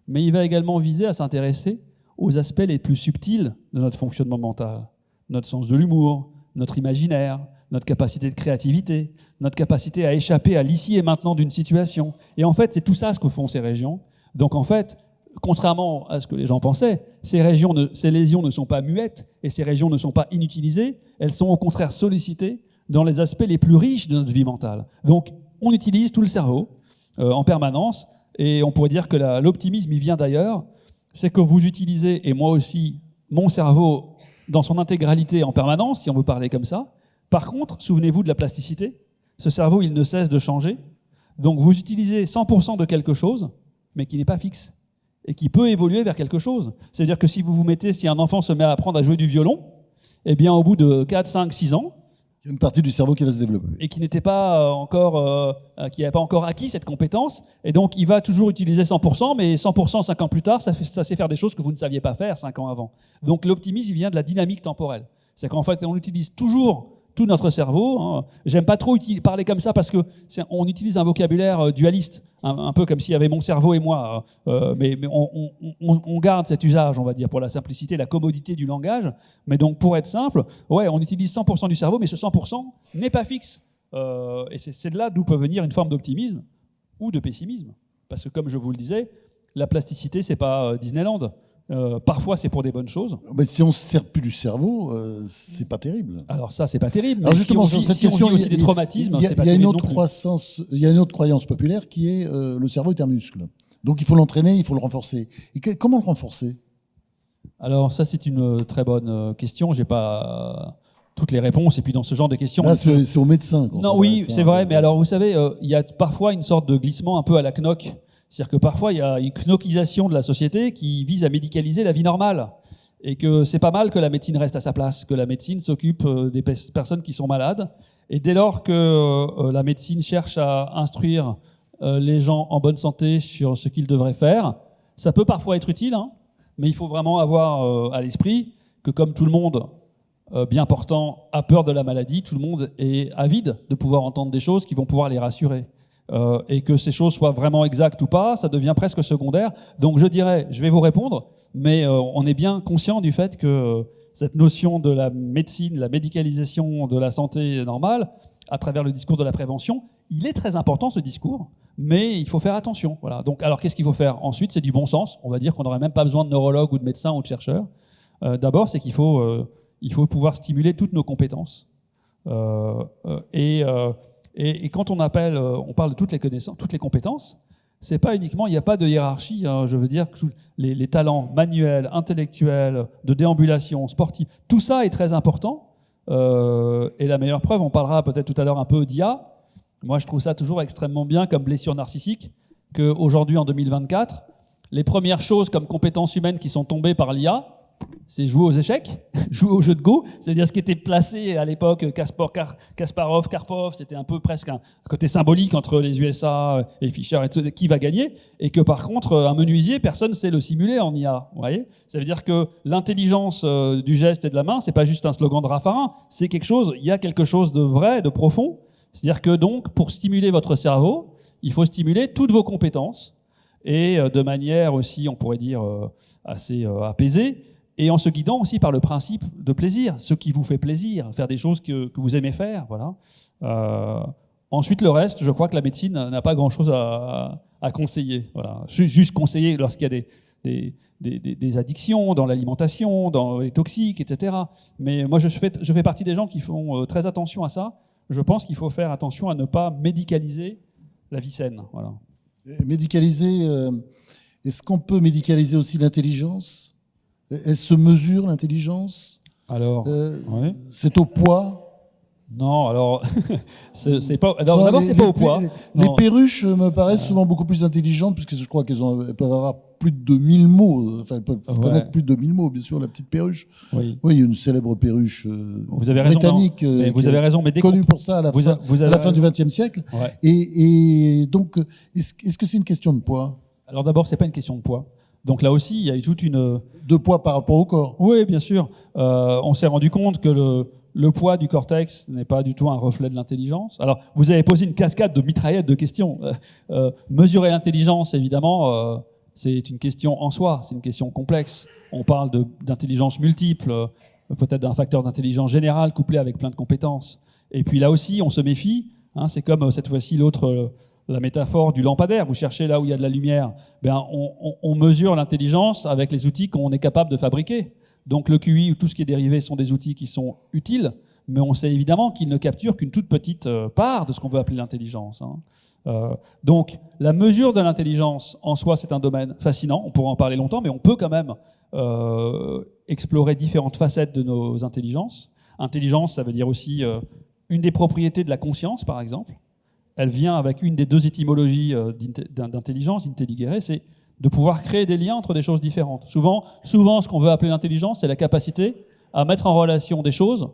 mais il va également viser à s'intéresser aux aspects les plus subtils de notre fonctionnement mental. Notre sens de l'humour, notre imaginaire, notre capacité de créativité, notre capacité à échapper à l'ici et maintenant d'une situation. Et en fait, c'est tout ça ce que font ces régions. Donc en fait, contrairement à ce que les gens pensaient, ces lésions ne sont pas muettes et ces régions ne sont pas inutilisées, elles sont au contraire sollicitées dans les aspects les plus riches de notre vie mentale. Donc, on utilise tout le cerveau en permanence, et on pourrait dire que l'optimisme, il vient d'ailleurs, c'est que vous utilisez, et moi aussi, mon cerveau dans son intégralité en permanence, si on veut parler comme ça. Par contre, souvenez-vous de la plasticité, ce cerveau, il ne cesse de changer, donc vous utilisez 100% de quelque chose, mais qui n'est pas fixe, et qui peut évoluer vers quelque chose. C'est-à-dire que si un enfant se met à apprendre à jouer du violon, eh bien, au bout de 4, 5, 6 ans, il y a une partie du cerveau qui va se développer. Et qui n'était pas qui n'avait pas encore acquis cette compétence. Et donc, il va toujours utiliser 100%, mais 100%, 5 ans plus tard, ça sait faire des choses que vous ne saviez pas faire 5 ans avant. Donc, l'optimisme, il vient de la dynamique temporelle. C'est qu'en fait, on utilise toujours tout notre cerveau. J'aime pas trop parler comme ça parce qu'on utilise un vocabulaire dualiste, un peu comme s'il y avait mon cerveau et moi. Mais on garde cet usage, on va dire, pour la simplicité, la commodité du langage. Mais donc, pour être simple, on utilise 100% du cerveau, mais ce 100% n'est pas fixe. Et c'est de là d'où peut venir une forme d'optimisme ou de pessimisme. Parce que, comme je vous le disais, la plasticité, c'est pas Disneyland. Parfois, c'est pour des bonnes choses. Mais si on ne se sert plus du cerveau, c'est pas terrible. Alors ça, c'est pas terrible. Alors justement, sur cette question, il y a aussi des traumatismes. Il y a une autre croyance populaire qui est le cerveau est un muscle. Donc il faut l'entraîner, il faut le renforcer. Et comment le renforcer ? Alors ça, c'est une très bonne question. J'ai pas toutes les réponses. Et puis dans ce genre de questions, là, c'est au médecin. Non, oui, c'est vrai. Mais alors, vous savez, il y a parfois une sorte de glissement un peu à la Knock. C'est-à-dire que parfois, il y a une knockisation de la société qui vise à médicaliser la vie normale. Et que c'est pas mal que la médecine reste à sa place, que la médecine s'occupe des personnes qui sont malades. Et dès lors que la médecine cherche à instruire les gens en bonne santé sur ce qu'ils devraient faire, ça peut parfois être utile, mais il faut vraiment avoir à l'esprit que comme tout le monde bien portant a peur de la maladie, tout le monde est avide de pouvoir entendre des choses qui vont pouvoir les rassurer. et que ces choses soient vraiment exactes ou pas, ça devient presque secondaire. Donc je dirais, je vais vous répondre, mais on est bien conscient du fait que cette notion de la médecine, la médicalisation de la santé normale, à travers le discours de la prévention, il est très important ce discours, mais il faut faire attention. Voilà. Donc, alors qu'est-ce qu'il faut faire ensuite? C'est du bon sens. On va dire qu'on n'aurait même pas besoin de neurologues ou de médecins ou de chercheurs. D'abord, c'est qu'il faut pouvoir stimuler toutes nos compétences. Et quand on parle de toutes les connaissances, toutes les compétences, c'est pas uniquement, il n'y a pas de hiérarchie. Hein, je veux dire que les talents manuels, intellectuels, de déambulation, sportifs, tout ça est très important. Et la meilleure preuve, on parlera peut-être tout à l'heure un peu d'IA. Moi, je trouve ça toujours extrêmement bien comme blessure narcissique, qu'aujourd'hui, en 2024, les premières choses comme compétences humaines qui sont tombées par l'IA, c'est jouer aux échecs, jouer aux jeux de Go, c'est-à-dire ce qui était placé à l'époque, Kasparov, Karpov, c'était un peu presque un côté symbolique entre les USA et Fischer, et qui va gagner, et que par contre, un menuisier, personne ne sait le simuler en IA. Vous voyez, ça veut dire que l'intelligence du geste et de la main, c'est pas juste un slogan de Raffarin, c'est quelque chose, il y a quelque chose de vrai, de profond. C'est-à-dire que donc, pour stimuler votre cerveau, il faut stimuler toutes vos compétences, et de manière aussi, on pourrait dire, assez apaisée, et en se guidant aussi par le principe de plaisir, ce qui vous fait plaisir, faire des choses que vous aimez faire. Voilà. Ensuite, le reste, je crois que la médecine n'a pas grand-chose à conseiller. Voilà. Juste conseiller lorsqu'il y a des addictions dans l'alimentation, dans les toxiques, etc. Mais moi, je fais partie des gens qui font très attention à ça. Je pense qu'il faut faire attention à ne pas médicaliser la vie saine. Voilà. Médicaliser, est-ce qu'on peut médicaliser aussi l'intelligence ? Elle se mesure, l'intelligence ? Alors, oui. C'est au poids ? Non, alors, c'est pas. Alors, d'abord, c'est pas au poids. Les perruches me paraissent souvent beaucoup plus intelligentes, puisque je crois qu'elles peuvent avoir plus de 2000 mots. Enfin, elles peuvent connaître plus de 2000 mots, bien sûr, la petite perruche. Oui, il y a une célèbre perruche britannique vous avez raison, mais connue pour ça à la fin du XXe siècle. Ouais. Et donc, est-ce que c'est une question de poids ? Alors, d'abord, c'est pas une question de poids. Donc là aussi, il y a eu toute une... De poids par rapport au corps. Oui, bien sûr. On s'est rendu compte que le poids du cortex n'est pas du tout un reflet de l'intelligence. Alors, vous avez posé une cascade de mitraillettes de questions. Mesurer l'intelligence, évidemment, c'est une question en soi, c'est une question complexe. On parle d'intelligence multiple, peut-être d'un facteur d'intelligence générale couplé avec plein de compétences. Et puis là aussi, on se méfie. Hein, c'est comme cette fois-ci la métaphore du lampadaire, vous cherchez là où il y a de la lumière, on mesure l'intelligence avec les outils qu'on est capable de fabriquer. Donc le QI ou tout ce qui est dérivé sont des outils qui sont utiles, mais on sait évidemment qu'ils ne capturent qu'une toute petite part de ce qu'on veut appeler l'intelligence. Hein. Donc la mesure de l'intelligence en soi, c'est un domaine fascinant, on pourrait en parler longtemps, mais on peut quand même explorer différentes facettes de nos intelligences. Intelligence, ça veut dire aussi une des propriétés de la conscience, par exemple. Elle vient avec une des deux étymologies d'intelligence, intelligere, c'est de pouvoir créer des liens entre des choses différentes. Souvent, ce qu'on veut appeler l'intelligence, c'est la capacité à mettre en relation des choses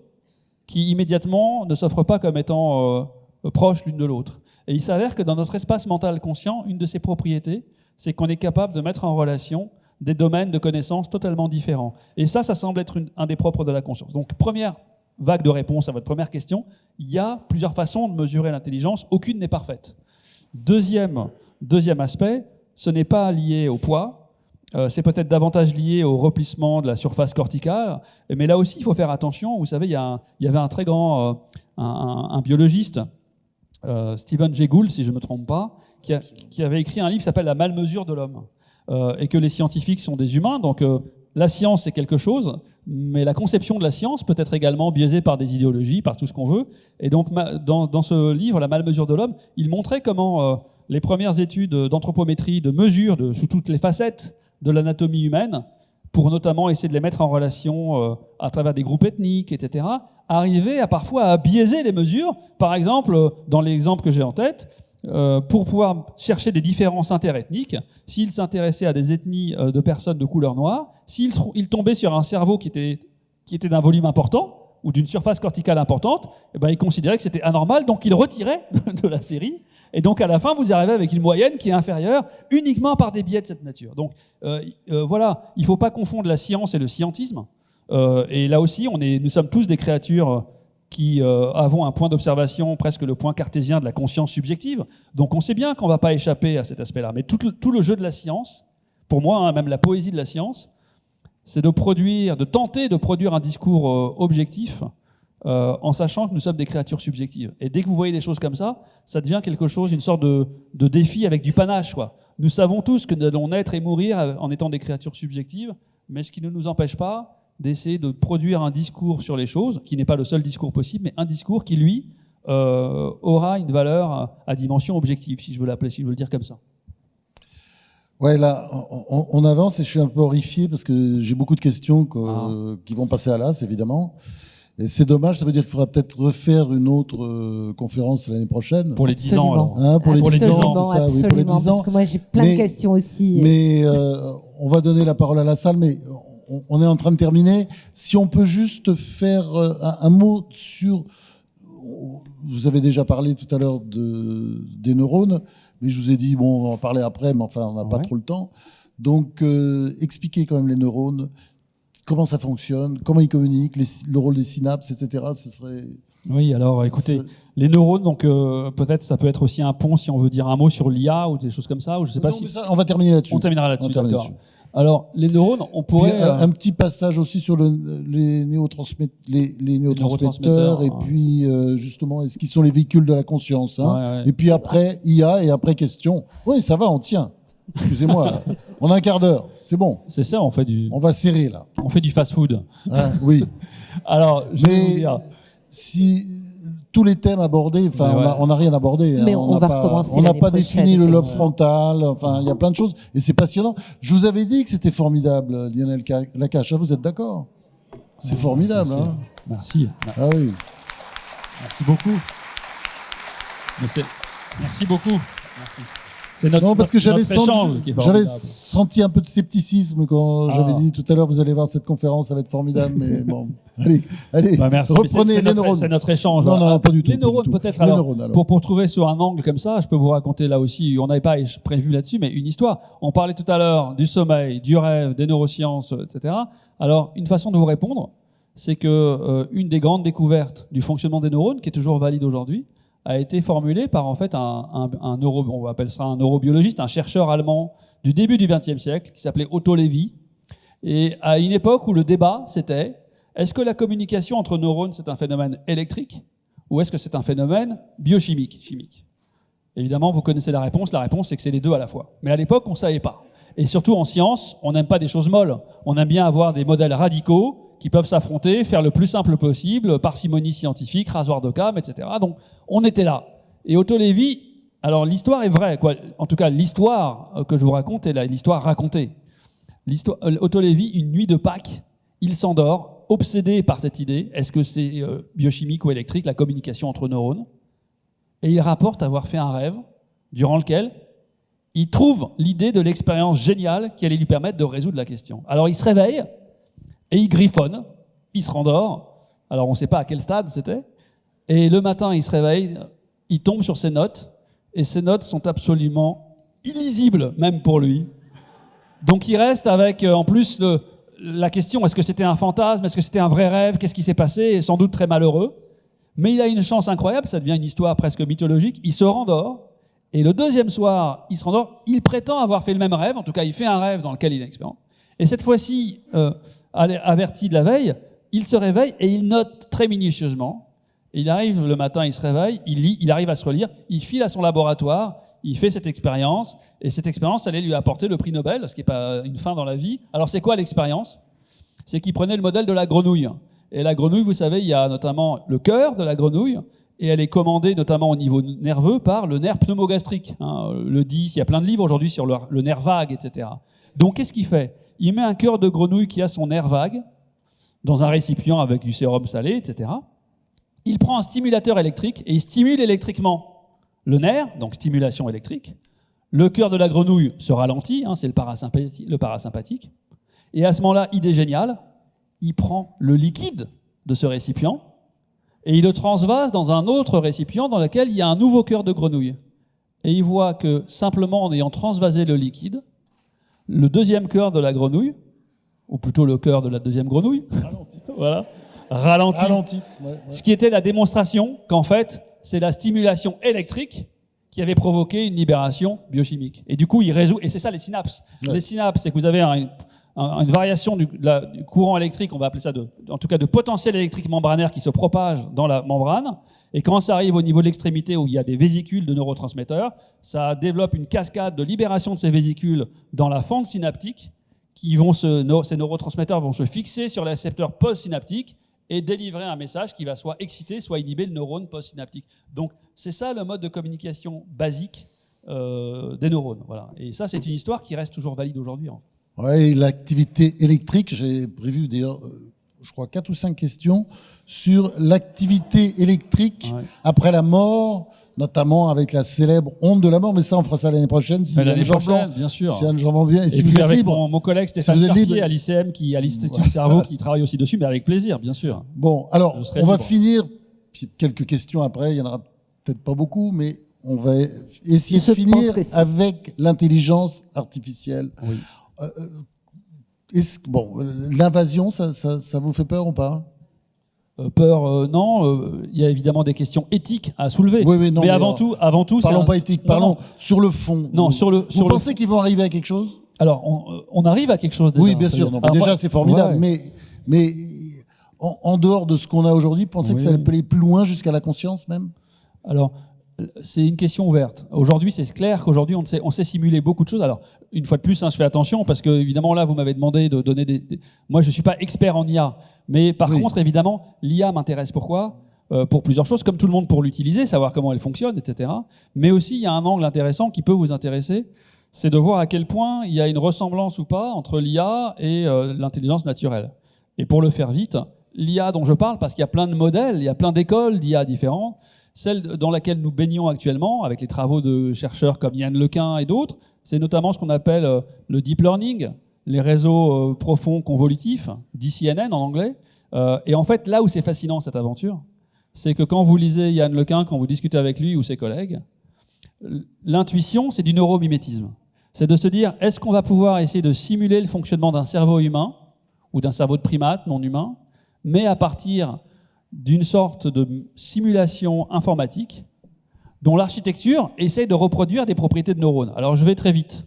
qui immédiatement ne s'offrent pas comme étant proches l'une de l'autre. Et il s'avère que dans notre espace mental conscient, une de ses propriétés, c'est qu'on est capable de mettre en relation des domaines de connaissances totalement différents. Et ça semble être un des propres de la conscience. Donc, première vague de réponse à votre première question, il y a plusieurs façons de mesurer l'intelligence, aucune n'est parfaite. Deuxième aspect, ce n'est pas lié au poids, c'est peut-être davantage lié au replissement de la surface corticale, mais là aussi il faut faire attention. Vous savez, il y avait un très grand un biologiste, Stephen Jay Gould, si je ne me trompe pas, qui avait écrit un livre qui s'appelle La malmesure de l'homme, et que les scientifiques sont des humains, donc la science c'est quelque chose, mais la conception de la science peut être également biaisée par des idéologies, par tout ce qu'on veut. Et donc, dans ce livre, La malmesure de l'homme, il montrait comment les premières études d'anthropométrie, de mesure sous toutes les facettes de l'anatomie humaine, pour notamment essayer de les mettre en relation à travers des groupes ethniques, etc., arrivaient parfois à biaiser les mesures. Par exemple, dans l'exemple que j'ai en tête, pour pouvoir chercher des différences interethniques, s'il s'intéressait à des ethnies de personnes de couleur noire, s'il tombait sur un cerveau qui était d'un volume important ou d'une surface corticale importante, il considérait que c'était anormal, donc il retirait de la série. Et donc à la fin, vous arrivez avec une moyenne qui est inférieure uniquement par des biais de cette nature. Donc voilà, il ne faut pas confondre la science et le scientisme. Et là aussi, nous sommes tous des créatures qui avons un point d'observation, presque le point cartésien de la conscience subjective. Donc on sait bien qu'on ne va pas échapper à cet aspect-là. Mais tout le jeu de la science, pour moi, même la poésie de la science, c'est de tenter de produire un discours objectif en sachant que nous sommes des créatures subjectives. Et dès que vous voyez des choses comme ça devient quelque chose, une sorte de défi avec du panache, quoi. Nous savons tous que nous allons naître et mourir en étant des créatures subjectives, mais ce qui ne nous empêche pas d'essayer de produire un discours sur les choses, qui n'est pas le seul discours possible, mais un discours qui, lui, aura une valeur à dimension objective, si je veux l'appeler, si je veux le dire comme ça. Ouais, là, on avance et je suis un peu horrifié parce que j'ai beaucoup de questions qui vont passer à l'as, évidemment. Et c'est dommage, ça veut dire qu'il faudra peut-être refaire une autre conférence l'année prochaine. Pour les 10 ans, alors. Hein, pour les 10 ans, c'est ça, oui, pour les 10 ans. Parce que moi, j'ai plein de questions aussi. Mais on va donner la parole à la salle, mais on est en train de terminer. Si on peut juste faire un mot sur... Vous avez déjà parlé tout à l'heure des neurones, mais je vous ai dit, bon, on va en parler après, mais enfin, on n'a pas trop le temps. Donc, expliquez quand même les neurones, comment ça fonctionne, comment ils communiquent, le rôle des synapses, etc. Ce serait... Oui, alors écoutez, les neurones, donc peut-être ça peut être aussi un pont si on veut dire un mot sur l'IA ou des choses comme ça, ou je sais pas si... Ça, on va terminer là-dessus. On terminera là-dessus, d'accord. Alors, les neurones, on pourrait... Puis, un petit passage aussi sur les neurotransmetteurs, et puis justement, est-ce qu'ils sont les véhicules de la conscience, hein. Et puis après, IA, et après question. Oui, ça va, on tient. Excusez-moi, on a un quart d'heure, c'est bon. C'est ça, on va serrer là. On fait du fast-food. Hein, oui. Alors, je vais vous dire... si tous les thèmes abordés, enfin, on n'a rien abordé. Mais hein, on va recommencer. On n'a pas défini le lobe frontal. Enfin, il y a plein de choses et c'est passionnant. Je vous avais dit que c'était formidable, Lionel Lakache. Vous êtes d'accord? C'est formidable. Merci. Hein. Merci. Ah oui. Merci beaucoup. Merci beaucoup. Merci. C'est notre, non, parce que j'avais senti un peu de scepticisme quand j'avais dit tout à l'heure, vous allez voir cette conférence, ça va être formidable, mais bon, allez, bah merci. Reprenez les neurones. C'est notre échange. Non, pas du tout. Les neurones, peut-être. Alors, pour trouver sur un angle comme ça, je peux vous raconter là aussi, on n'avait pas prévu là-dessus, mais une histoire. On parlait tout à l'heure du sommeil, du rêve, des neurosciences, etc. Alors, une façon de vous répondre, c'est que une des grandes découvertes du fonctionnement des neurones, qui est toujours valide aujourd'hui, a été formulé par en fait on appelle ça un neurobiologiste, un chercheur allemand du début du XXe siècle qui s'appelait Otto Lévy. Et à une époque où le débat c'était est-ce que la communication entre neurones c'est un phénomène électrique ou est-ce que c'est un phénomène chimique. Évidemment, vous connaissez la réponse c'est que c'est les deux à la fois. Mais à l'époque, on ne savait pas. Et surtout en science, on n'aime pas des choses molles. On aime bien avoir des modèles radicaux qui peuvent s'affronter, faire le plus simple possible, parcimonie scientifique, rasoir d'Occam, etc. Donc, on était là. Et Otto Lévy, alors l'histoire est vraie, quoi. En tout cas, l'histoire que je vous raconte est l'histoire racontée. Otto Lévy, une nuit de Pâques, il s'endort, obsédé par cette idée, est-ce que c'est biochimique ou électrique, la communication entre neurones? Et il rapporte avoir fait un rêve, durant lequel il trouve l'idée de l'expérience géniale qui allait lui permettre de résoudre la question. Alors il se réveille, et il griffonne, il se rendort, alors on ne sait pas à quel stade c'était, et le matin il se réveille, il tombe sur ses notes, et ces notes sont absolument illisibles, même pour lui. Donc il reste avec, en plus, la question, est-ce que c'était un fantasme, est-ce que c'était un vrai rêve, qu'est-ce qui s'est passé, et sans doute très malheureux. Mais il a une chance incroyable, ça devient une histoire presque mythologique, il se rendort, et le deuxième soir, il se rendort, il prétend avoir fait le même rêve, en tout cas il fait un rêve dans lequel il est expérimenté. Et cette fois-ci, averti de la veille, il se réveille et il note très minutieusement. Il arrive le matin, il se réveille, il lit, il arrive à se relire, il file à son laboratoire, il fait cette expérience, et cette expérience allait lui apporter le prix Nobel, ce qui n'est pas une fin dans la vie. Alors c'est quoi l'expérience? C'est qu'il prenait le modèle de la grenouille. Et la grenouille, vous savez, il y a notamment le cœur de la grenouille, et elle est commandée notamment au niveau nerveux par le nerf pneumogastrique. Hein, le 10, il y a plein de livres aujourd'hui sur le nerf vague, etc. Donc qu'est-ce qu'il fait? Il met un cœur de grenouille qui a son nerf vague dans un récipient avec du sérum salé, etc. Il prend un stimulateur électrique et il stimule électriquement le nerf, donc stimulation électrique. Le cœur de la grenouille se ralentit, hein, c'est le parasympathique. Et à ce moment-là, idée géniale, il prend le liquide de ce récipient et il le transvase dans un autre récipient dans lequel il y a un nouveau cœur de grenouille. Et il voit que simplement en ayant transvasé le liquide, le deuxième cœur de la grenouille, ou plutôt le cœur de la deuxième grenouille, voilà, ralenti. Ouais. Ce qui était la démonstration qu'en fait, c'est la stimulation électrique qui avait provoqué une libération biochimique. Et du coup, il résout, et c'est ça les synapses. Ouais. Les synapses, c'est que vous avez une variation du courant électrique, on va appeler ça en tout cas de potentiel électrique membranaire qui se propage dans la membrane. Et quand ça arrive au niveau de l'extrémité où il y a des vésicules de neurotransmetteurs, ça développe une cascade de libération de ces vésicules dans la fente synaptique ces neurotransmetteurs vont se fixer sur les récepteurs postsynaptiques et délivrer un message qui va soit exciter, soit inhiber le neurone postsynaptique. Donc c'est ça le mode de communication basique des neurones. Voilà. Et ça, c'est une histoire qui reste toujours valide aujourd'hui. Ouais, l'activité électrique, j'ai prévu d'ailleurs, je crois 4 ou 5 questions sur l'activité électrique après la mort, notamment avec la célèbre onde de la mort, mais ça on fera ça l'année prochaine si l'année Anne Jean-Blanc, prochaine, bien sûr. si Anne Jean-Blanc bien, et si puis vous êtes avec libre. mon collègue Stéphane vous êtes Chartier libre. à l'ICM, à l'Institut du cerveau, qui travaille aussi dessus, mais avec plaisir, bien sûr. Bon, alors Je serai on va libre. finir, puis quelques questions après, il y en aura peut-être pas beaucoup, mais on va essayer Je de finir pense que si. avec l'intelligence artificielle. Oui. L'invasion, ça vous fait peur ou pas? Peur, non. Il y a évidemment des questions éthiques à soulever. Oui, non, mais avant tout, parlons pas éthique, parlons sur le fond. Non, vous pensez qu'ils vont arriver à quelque chose? Alors, on arrive à quelque chose déjà. Oui, bien sûr. Non, mais Alors, déjà, moi- c'est formidable. Ouais. Mais en dehors de ce qu'on a aujourd'hui, pensez que ça Oui. peut aller plus loin jusqu'à la conscience même? Alors, c'est une question ouverte. Aujourd'hui, c'est clair qu'aujourd'hui, on sait simuler beaucoup de choses. Alors, une fois de plus, je fais attention parce que, évidemment, là, vous m'avez demandé de donner Moi, je suis pas expert en IA. Mais par Oui. contre, évidemment, l'IA m'intéresse. Pourquoi? Pour plusieurs choses, comme tout le monde pour l'utiliser, savoir comment elle fonctionne, etc. Mais aussi, il y a un angle intéressant qui peut vous intéresser. C'est de voir à quel point il y a une ressemblance ou pas entre l'IA et l'intelligence naturelle. Et pour le faire vite, l'IA dont je parle, parce qu'il y a plein de modèles, il y a plein d'écoles d'IA différentes, celle dans laquelle nous baignons actuellement, avec les travaux de chercheurs comme Yann Lequin et d'autres, c'est notamment ce qu'on appelle le deep learning, les réseaux profonds convolutifs, DCNN en anglais. Et en fait, là où c'est fascinant cette aventure, c'est que quand vous lisez Yann Lequin, quand vous discutez avec lui ou ses collègues, l'intuition, c'est du neuromimétisme. C'est de se dire, est-ce qu'on va pouvoir essayer de simuler le fonctionnement d'un cerveau humain ou d'un cerveau de primate non humain, mais à partir d'une sorte de simulation informatique dont l'architecture essaye de reproduire des propriétés de neurones. Alors je vais très vite.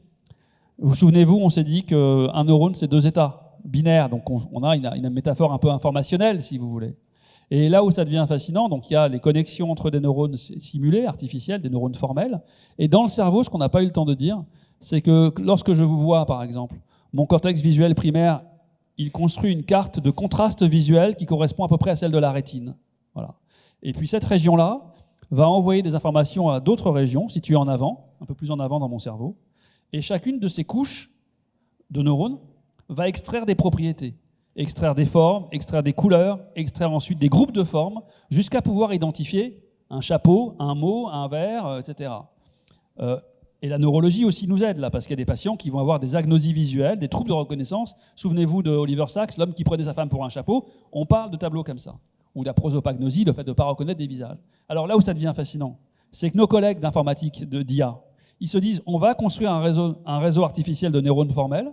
Vous souvenez-vous, on s'est dit qu'un neurone, c'est 2 états binaires, donc on a une métaphore un peu informationnelle, si vous voulez. Et là où ça devient fascinant, donc il y a les connexions entre des neurones simulés, artificiels, des neurones formels, et dans le cerveau, ce qu'on n'a pas eu le temps de dire, c'est que lorsque je vous vois, par exemple, mon cortex visuel primaire, il construit une carte de contraste visuel qui correspond à peu près à celle de la rétine. Voilà. Et puis cette région-là va envoyer des informations à d'autres régions situées en avant, un peu plus en avant dans mon cerveau, et chacune de ces couches de neurones va extraire des propriétés, extraire des formes, extraire des couleurs, extraire ensuite des groupes de formes, jusqu'à pouvoir identifier un chapeau, un mot, un verre, etc. Et la neurologie aussi nous aide là, parce qu'il y a des patients qui vont avoir des agnosies visuelles, des troubles de reconnaissance. Souvenez-vous de Oliver Sacks, l'homme qui prenait sa femme pour un chapeau. On parle de tableaux comme ça. Ou la prosopagnosie, le fait de ne pas reconnaître des visages. Alors là où ça devient fascinant, c'est que nos collègues d'informatique, d'IA, ils se disent, on va construire un réseau artificiel de neurones formels,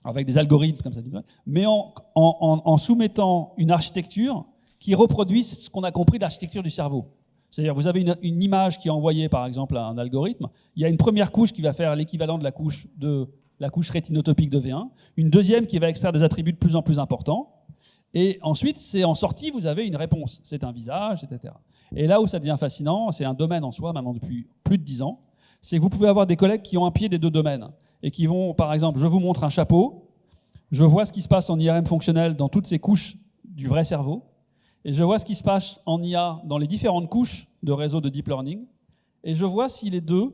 avec des algorithmes comme ça, mais en soumettant une architecture qui reproduise ce qu'on a compris de l'architecture du cerveau. C'est-à-dire, vous avez une image qui est envoyée, par exemple, à un algorithme. Il y a une première couche qui va faire l'équivalent de la couche rétinotopique de V1, une deuxième qui va extraire des attributs de plus en plus importants, et ensuite, c'est en sortie, vous avez une réponse. C'est un visage, etc. Et là où ça devient fascinant, c'est un domaine en soi, maintenant depuis plus de 10 ans, c'est que vous pouvez avoir des collègues qui ont un pied des 2 domaines, et qui vont, par exemple, je vous montre un chapeau, je vois ce qui se passe en IRM fonctionnel dans toutes ces couches du vrai cerveau, et je vois ce qui se passe en IA dans les différentes couches de réseaux de deep learning, et je vois si les deux,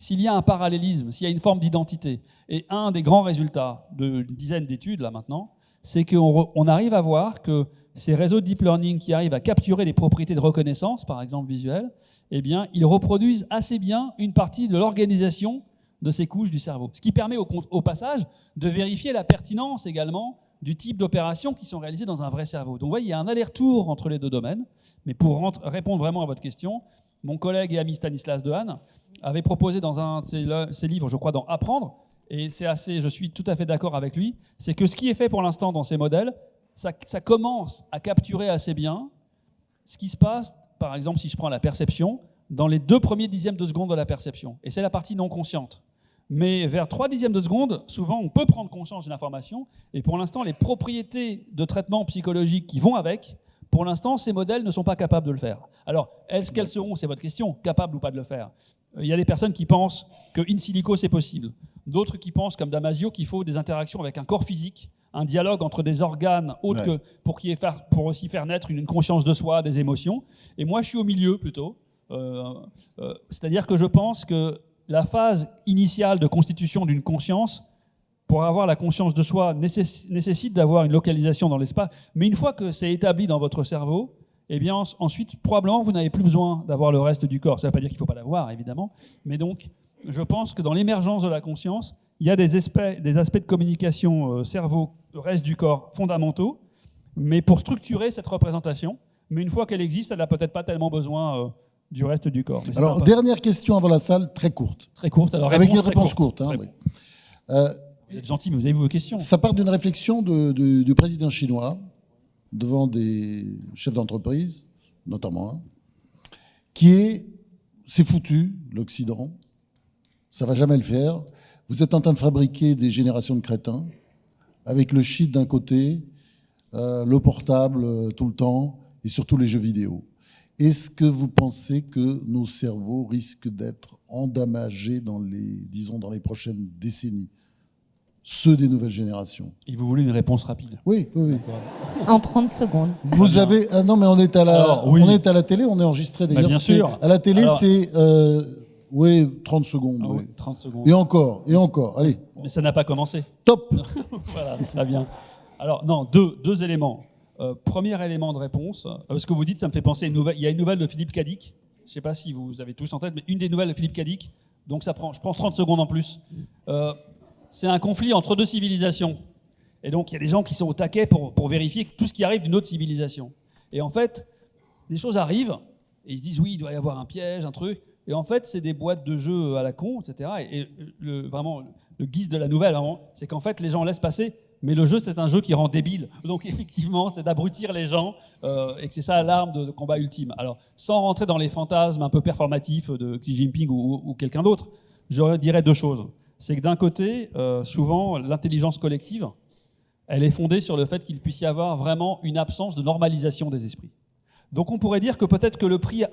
s'il y a un parallélisme, s'il y a une forme d'identité. Et un des grands résultats d'une dizaine d'études, là maintenant, c'est qu'on arrive à voir que ces réseaux de deep learning qui arrivent à capturer les propriétés de reconnaissance, par exemple visuelle, eh bien, ils reproduisent assez bien une partie de l'organisation de ces couches du cerveau. Ce qui permet au passage de vérifier la pertinence également du type d'opérations qui sont réalisées dans un vrai cerveau. Donc vous voyez, il y a un aller-retour entre les 2 domaines. Mais pour répondre vraiment à votre question, mon collègue et ami Stanislas Dehaene avait proposé dans un de ses livres, je crois dans Apprendre, et je suis tout à fait d'accord avec lui, c'est que ce qui est fait pour l'instant dans ces modèles, ça commence à capturer assez bien ce qui se passe, par exemple, si je prends la perception, dans les 2 premiers dixièmes de seconde de la perception. Et c'est la partie non consciente. Mais vers 3 dixièmes de seconde, souvent, on peut prendre conscience d'une information. Et pour l'instant, les propriétés de traitement psychologique qui vont avec, pour l'instant, ces modèles ne sont pas capables de le faire. Alors, est-ce qu'elles seront, c'est votre question, capables ou pas de le faire? Il y a des personnes qui pensent que in silico, c'est possible. D'autres qui pensent, comme Damasio, qu'il faut des interactions avec un corps physique, un dialogue entre des organes autres que pour aussi faire naître une conscience de soi, des émotions. Et moi, je suis au milieu, plutôt. C'est-à-dire que je pense que la phase initiale de constitution d'une conscience, pour avoir la conscience de soi, nécessite d'avoir une localisation dans l'espace. Mais une fois que c'est établi dans votre cerveau, eh bien ensuite, probablement, vous n'avez plus besoin d'avoir le reste du corps. Ça ne veut pas dire qu'il ne faut pas l'avoir, évidemment. Mais donc, je pense que dans l'émergence de la conscience, il y a des aspects de communication cerveau-reste du corps fondamentaux, mais pour structurer cette représentation. Mais une fois qu'elle existe, elle n'a peut-être pas tellement besoin du reste du corps. Alors, dernière question avant la salle, très courte. Très courte. Alors, avec une réponse courte. Hein, oui. Vous êtes gentil, mais vous avez vos questions. Ça part d'une réflexion du président chinois devant des chefs d'entreprise, notamment un, qui est « c'est foutu, l'Occident, ça va jamais le faire. Vous êtes en train de fabriquer des générations de crétins avec le shit d'un côté, le portable tout le temps et surtout les jeux vidéo. Est-ce que vous pensez que nos cerveaux risquent d'être endommagés dans les prochaines décennies, ceux des nouvelles générations? Et vous voulez une réponse rapide? Oui. En 30 secondes. Vous avez... non, mais on est à la télé, on est enregistré d'ailleurs. Bien sûr. À la télé, c'est... 30 secondes. Ah oui. oui, 30 secondes. Et encore. Allez. Mais ça n'a pas commencé. Top. Voilà, très bien. Alors, non, deux éléments. Premier élément de réponse, ce que vous dites, ça me fait penser à une nouvelle. Il y a une nouvelle de Philippe Cadic. Je ne sais pas si vous avez tous en tête, mais une des nouvelles de Philippe Cadic. Donc, je prends 30 secondes en plus. C'est un conflit entre 2 civilisations. Et donc, il y a des gens qui sont au taquet pour vérifier tout ce qui arrive d'une autre civilisation. Et en fait, des choses arrivent, et ils se disent, oui, il doit y avoir un piège, un truc. Et en fait, c'est des boîtes de jeux à la con, etc. Et vraiment, le guise de la nouvelle, c'est qu'en fait, les gens laissent passer, mais le jeu, c'est un jeu qui rend débile. Donc, effectivement, c'est d'abrutir les gens, et que c'est ça l'arme de combat ultime. Alors, sans rentrer dans les fantasmes un peu performatifs de Xi Jinping ou quelqu'un d'autre, je dirais 2 choses. C'est que d'un côté, souvent, l'intelligence collective, elle est fondée sur le fait qu'il puisse y avoir vraiment une absence de normalisation des esprits. Donc, on pourrait dire que peut-être que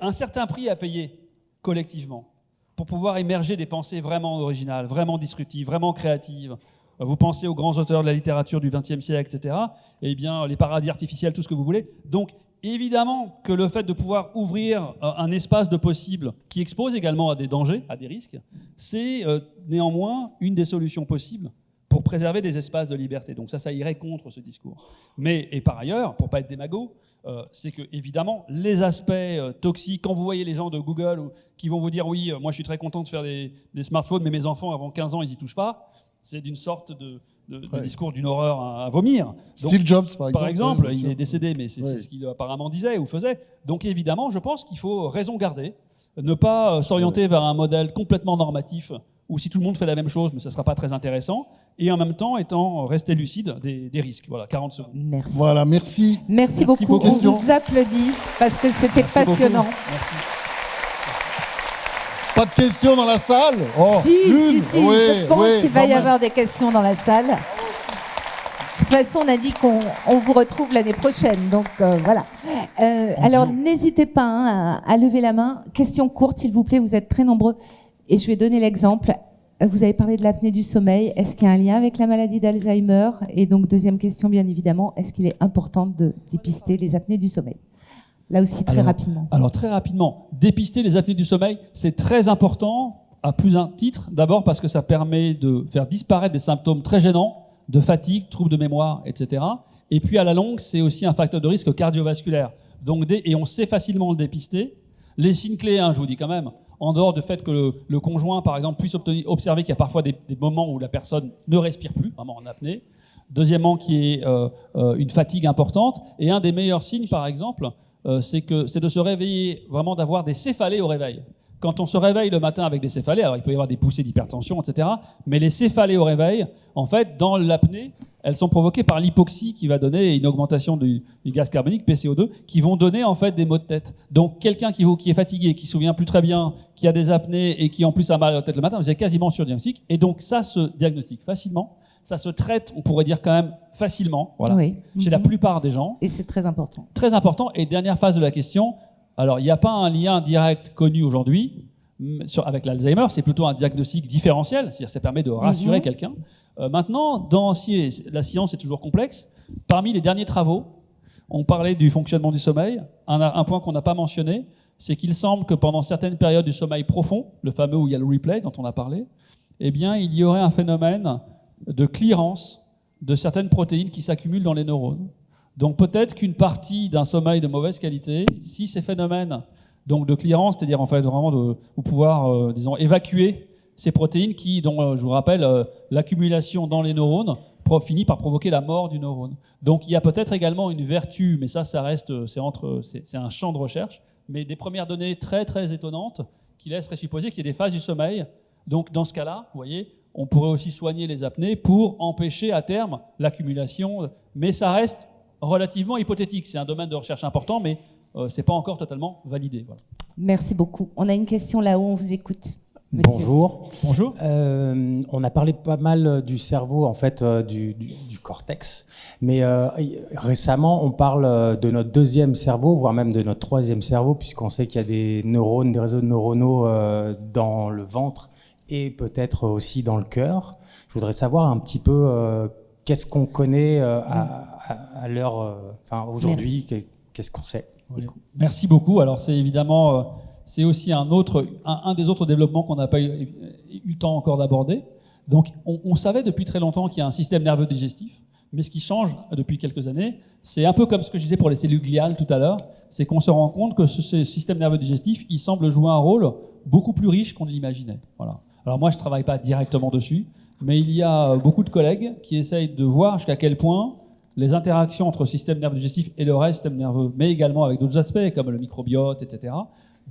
un certain prix à payer collectivement, pour pouvoir émerger des pensées vraiment originales, vraiment disruptives, vraiment créatives. Vous pensez aux grands auteurs de la littérature du XXe siècle, etc. Eh bien, les paradis artificiels, tout ce que vous voulez. Donc, évidemment que le fait de pouvoir ouvrir un espace de possible qui expose également à des dangers, à des risques, c'est néanmoins une des solutions possibles pour préserver des espaces de liberté. Donc ça irait contre ce discours. Et par ailleurs, pour ne pas être démago, c'est que, évidemment, les aspects toxiques, quand vous voyez les gens de Google qui vont vous dire « oui, moi je suis très content de faire des smartphones, mais mes enfants, avant 15 ans, ils n'y touchent pas », c'est d'une sorte de discours d'une horreur à vomir. Donc, Steve Jobs, par exemple. Il est décédé, mais c'est ce qu'il apparemment disait ou faisait. Donc évidemment, je pense qu'il faut raison garder, ne pas s'orienter vers un modèle complètement normatif, où si tout le monde fait la même chose, mais ça ne sera pas très intéressant, et en même temps rester lucide des risques. Voilà, 40 secondes. Merci. Voilà, merci. Merci beaucoup. On vous applaudit parce que c'était passionnant. Merci. Pas de questions dans la salle? Si, je pense qu'il va y avoir des questions dans la salle. De toute façon, on a dit qu'on vous retrouve l'année prochaine, donc voilà. Alors, n'hésitez pas à lever la main. Question courte, s'il vous plaît, vous êtes très nombreux. Et je vais donner l'exemple. Vous avez parlé de l'apnée du sommeil. Est-ce qu'il y a un lien avec la maladie d'Alzheimer? Et donc, deuxième question, bien évidemment, est-ce qu'il est important de dépister les apnées du sommeil? Là aussi, très rapidement. Alors, très rapidement, dépister les apnées du sommeil, c'est très important à plus d'un titre. D'abord parce que ça permet de faire disparaître des symptômes très gênants de fatigue, troubles de mémoire, etc. Et puis, à la longue, c'est aussi un facteur de risque cardiovasculaire. Donc, et on sait facilement le dépister. Les signes clés, je vous dis quand même, en dehors du fait que le conjoint, par exemple, puisse observer qu'il y a parfois des moments où la personne ne respire plus, vraiment en apnée. Deuxièmement, qu'il y ait une fatigue importante. Et un des meilleurs signes, par exemple, c'est de se réveiller, vraiment d'avoir des céphalées au réveil. Quand on se réveille le matin avec des céphalées, alors il peut y avoir des poussées d'hypertension, etc. Mais les céphalées au réveil, en fait, dans l'apnée, elles sont provoquées par l'hypoxie qui va donner une augmentation du gaz carbonique, PCO2, qui vont donner en fait des maux de tête. Donc quelqu'un qui est fatigué, qui ne se souvient plus très bien, qui a des apnées et qui en plus a mal à la tête le matin, vous êtes quasiment sur diagnostic. Et donc ça se diagnostique facilement, ça se traite, on pourrait dire quand même facilement, voilà, Oui. chez la plupart des gens. Et c'est très important. Très important. Et dernière phase de la question, alors il n'y a pas un lien direct connu aujourd'hui avec l'Alzheimer, c'est plutôt un diagnostic différentiel, c'est-à-dire ça permet de rassurer quelqu'un. Maintenant, la science est toujours complexe. Parmi les derniers travaux, on parlait du fonctionnement du sommeil. Un point qu'on n'a pas mentionné, c'est qu'il semble que pendant certaines périodes du sommeil profond, le fameux où il y a le replay dont on a parlé, eh bien, il y aurait un phénomène de clearance de certaines protéines qui s'accumulent dans les neurones. Donc peut-être qu'une partie d'un sommeil de mauvaise qualité, si ces phénomènes donc de clearance, c'est-à-dire en fait vraiment de pouvoir disons évacuer ces protéines qui, dont je vous rappelle, l'accumulation dans les neurones finit par provoquer la mort du neurone. Donc il y a peut-être également une vertu, mais ça reste, c'est un champ de recherche, mais des premières données très très étonnantes qui laisseraient supposer qu'il y a des phases du sommeil. Donc dans ce cas-là, vous voyez, on pourrait aussi soigner les apnées pour empêcher à terme l'accumulation, mais ça reste relativement hypothétique. C'est un domaine de recherche important, mais c'est pas encore totalement validé. Voilà. Merci beaucoup. On a une question là-haut, on vous écoute. Monsieur. Bonjour. Bonjour. On a parlé pas mal du cerveau, en fait, du cortex. Mais récemment, on parle de notre deuxième cerveau, voire même de notre troisième cerveau, puisqu'on sait qu'il y a des neurones, des réseaux neuronaux dans le ventre et peut-être aussi dans le cœur. Je voudrais savoir un petit peu qu'est-ce qu'on connaît à l'heure, aujourd'hui, qu'est-ce qu'on sait. Oui. Merci beaucoup. Alors c'est évidemment, c'est aussi un des autres développements qu'on n'a pas eu le temps encore d'aborder. Donc on savait depuis très longtemps qu'il y a un système nerveux digestif, mais ce qui change depuis quelques années, c'est un peu comme ce que je disais pour les cellules gliales tout à l'heure, c'est qu'on se rend compte que ce système nerveux digestif, il semble jouer un rôle beaucoup plus riche qu'on ne l'imaginait. Voilà. Alors moi je ne travaille pas directement dessus, mais il y a beaucoup de collègues qui essayent de voir jusqu'à quel point les interactions entre le système nerveux digestif et le reste du système nerveux, mais également avec d'autres aspects comme le microbiote, etc.,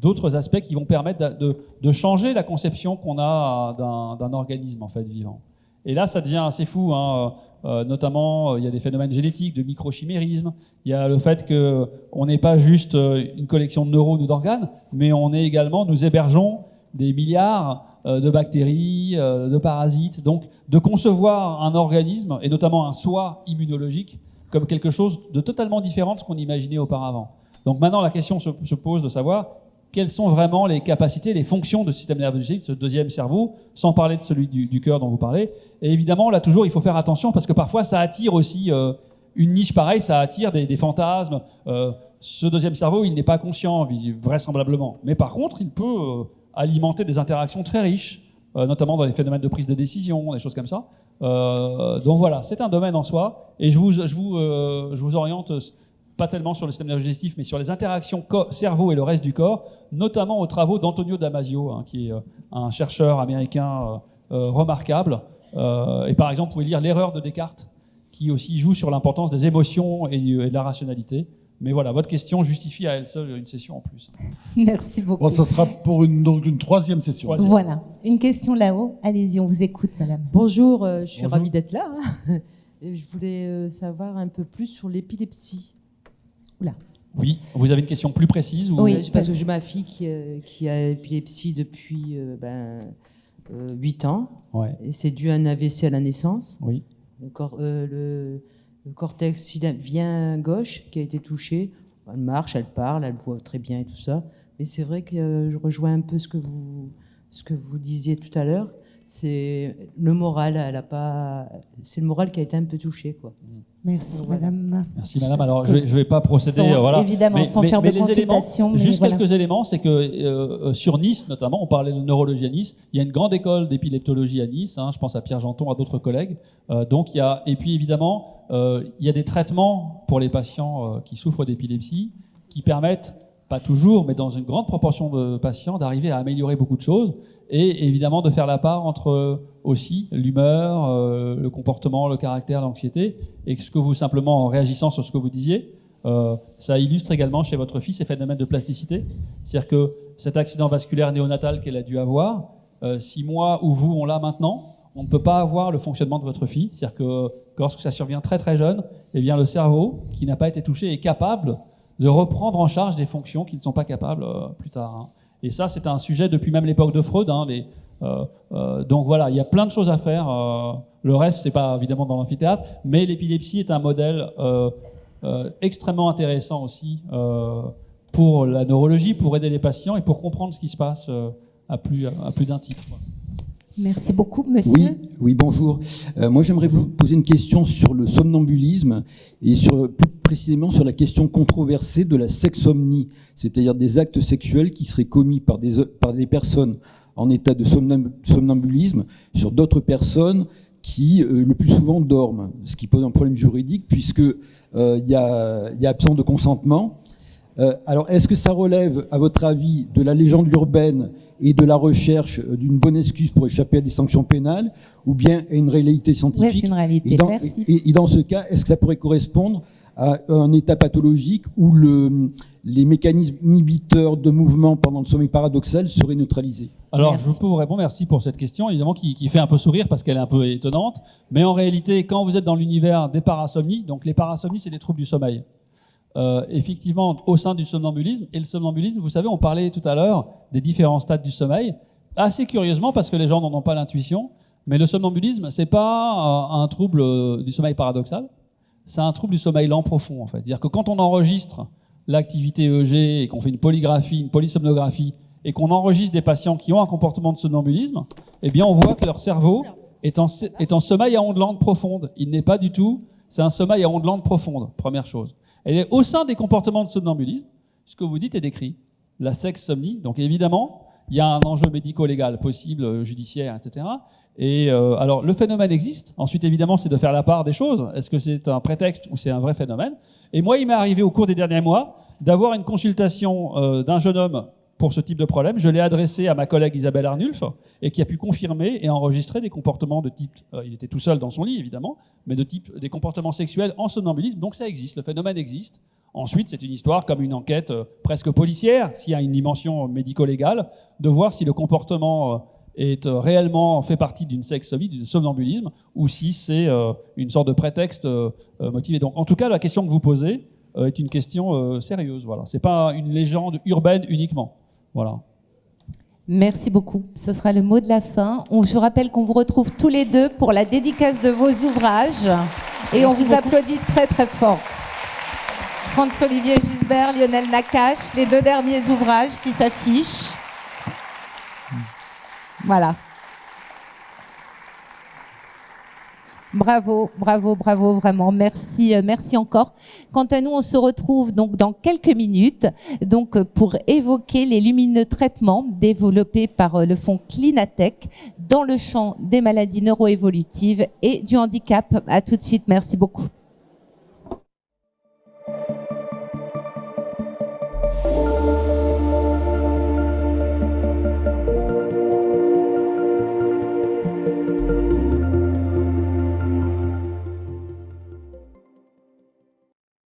d'autres aspects qui vont permettre de changer la conception qu'on a d'un organisme en fait vivant. Et là, ça devient assez fou, hein. Notamment, il y a des phénomènes génétiques, de microchimérisme, il y a le fait qu'on n'est pas juste une collection de neurones ou d'organes, mais nous hébergeons des milliards de bactéries, de parasites. Donc, de concevoir un organisme, et notamment un soi immunologique, comme quelque chose de totalement différent de ce qu'on imaginait auparavant. Donc maintenant, la question se pose de savoir quelles sont vraiment les capacités, les fonctions de ce système nerveux digestif, de ce deuxième cerveau, sans parler de celui du cœur dont vous parlez. Et évidemment, là, toujours, il faut faire attention, parce que parfois, ça attire aussi une niche pareille, ça attire des fantasmes. Ce deuxième cerveau, il n'est pas conscient, vraisemblablement. Mais par contre, il peut alimenter des interactions très riches, notamment dans les phénomènes de prise de décision, des choses comme ça. Donc voilà, c'est un domaine en soi, et je vous oriente pas tellement sur le système nerveux digestif, mais sur les interactions cerveau et le reste du corps, notamment aux travaux d'Antonio Damasio, hein, qui est un chercheur américain remarquable. Et par exemple, vous pouvez lire L'erreur de Descartes, qui aussi joue sur l'importance des émotions et de la rationalité. Mais voilà, votre question justifie à elle seule une session en plus. Merci beaucoup. Bon, ça sera pour une troisième session. Voilà, une question là-haut. Allez-y, on vous écoute, madame. Bonjour, je suis Bonjour. ravie d'être là. Et je voulais savoir un peu plus sur l'épilepsie. Oula. Oui, vous avez une question plus précise ou... Oui. Parce que j'ai ma fille qui a épilepsie depuis 8 ans. Ouais. Et c'est dû à un AVC à la naissance. Oui. Le cortex sylvien gauche qui a été touché. Elle marche, elle parle, elle voit très bien et tout ça. Mais c'est vrai que je rejoins un peu ce que vous disiez tout à l'heure. C'est le moral, c'est le moral qui a été un peu touché, quoi. Merci, Voilà. madame. Merci madame. Alors je vais pas procéder, voilà. Évidemment, sans faire de les éléments, consultation. Mais juste voilà. quelques éléments, c'est que sur Nice notamment, on parlait de neurologie à Nice. Il y a une grande école d'épileptologie à Nice. Hein, je pense à Pierre Janton, à d'autres collègues. Et puis évidemment, il y a des traitements pour les patients qui souffrent d'épilepsie qui permettent, pas toujours, mais dans une grande proportion de patients, d'arriver à améliorer beaucoup de choses et évidemment de faire la part entre aussi l'humeur, le comportement, le caractère, l'anxiété, et ce que vous, simplement en réagissant sur ce que vous disiez, Ça illustre également chez votre fille ces phénomènes de plasticité. C'est-à-dire que cet accident vasculaire néonatal qu'elle a dû avoir, si moi ou vous on l'a maintenant, on ne peut pas avoir le fonctionnement de votre fille. C'est-à-dire que lorsque ça survient très très jeune, eh bien le cerveau qui n'a pas été touché est capable de reprendre en charge des fonctions qui ne sont pas capables plus tard. Hein. Et ça, c'est un sujet depuis même l'époque de Freud. Hein, donc voilà, il y a plein de choses à faire. Le reste, c'est pas évidemment dans l'amphithéâtre, mais l'épilepsie est un modèle extrêmement intéressant aussi pour la neurologie, pour aider les patients et pour comprendre ce qui se passe à plus d'un titre. Merci beaucoup, monsieur. Oui, bonjour. Moi, j'aimerais vous poser une question sur le somnambulisme et plus précisément sur la question controversée de la sexomnie, c'est-à-dire des actes sexuels qui seraient commis par des personnes en état de somnambulisme sur d'autres personnes qui, le plus souvent, dorment, ce qui pose un problème juridique puisque il y a absence de consentement. Alors, est-ce que ça relève, à votre avis, de la légende urbaine et de la recherche d'une bonne excuse pour échapper à des sanctions pénales, ou bien à une réalité scientifique? Oui, c'est une réalité. Merci. Et dans ce cas, est-ce que ça pourrait correspondre à un état pathologique où les mécanismes inhibiteurs de mouvement pendant le sommeil paradoxal seraient neutralisés? Alors, Merci. je peux vous répondre, merci pour cette question, évidemment, qui fait un peu sourire parce qu'elle est un peu étonnante. Mais en réalité, quand vous êtes dans l'univers des parasomnies, donc les parasomnies, c'est des troubles du sommeil. Effectivement, au sein du somnambulisme, et le somnambulisme, vous savez, on parlait tout à l'heure des différents stades du sommeil, assez curieusement, parce que les gens n'en ont pas l'intuition, mais le somnambulisme, c'est pas un trouble du sommeil paradoxal, c'est un trouble du sommeil lent profond, en fait. C'est-à-dire que quand on enregistre l'activité EEG et qu'on fait une polygraphie, une polysomnographie, et qu'on enregistre des patients qui ont un comportement de somnambulisme, eh bien, on voit que leur cerveau est en sommeil à ondes lentes profondes. Il n'est pas du tout, c'est un sommeil à ondes lentes profondes, première chose. Et au sein des comportements de somnambulisme, ce que vous dites est décrit. La sexsomnie, donc évidemment, il y a un enjeu médico-légal possible, judiciaire, etc. Et alors, le phénomène existe. Ensuite, évidemment, c'est de faire la part des choses. Est-ce que c'est un prétexte ou c'est un vrai phénomène? Et moi, il m'est arrivé au cours des derniers mois d'avoir une consultation d'un jeune homme pour ce type de problème. Je l'ai adressé à ma collègue Isabelle Arnulf et qui a pu confirmer et enregistrer des comportements de type, il était tout seul dans son lit évidemment, mais de type des comportements sexuels en somnambulisme. Donc ça existe, le phénomène existe. Ensuite, c'est une histoire comme une enquête presque policière, s'il y a une dimension médico-légale, de voir si le comportement est réellement fait partie d'une sexomie, d'un somnambulisme, ou si c'est une sorte de prétexte motivé. Donc en tout cas, la question que vous posez est une question sérieuse. Voilà. C'est pas une légende urbaine uniquement. Voilà. Merci beaucoup. Ce sera le mot de la fin. Je rappelle qu'on vous retrouve tous les deux pour la dédicace de vos ouvrages. Et on vous applaudit très très fort. Franz-Olivier Gisbert, Lionel Nakache, les deux derniers ouvrages qui s'affichent. Voilà. Bravo, bravo, bravo, vraiment. Merci, merci encore. Quant à nous, on se retrouve donc dans quelques minutes, donc pour évoquer les lumineux traitements développés par le fonds Clinatech dans le champ des maladies neuroévolutives et du handicap. À tout de suite. Merci beaucoup.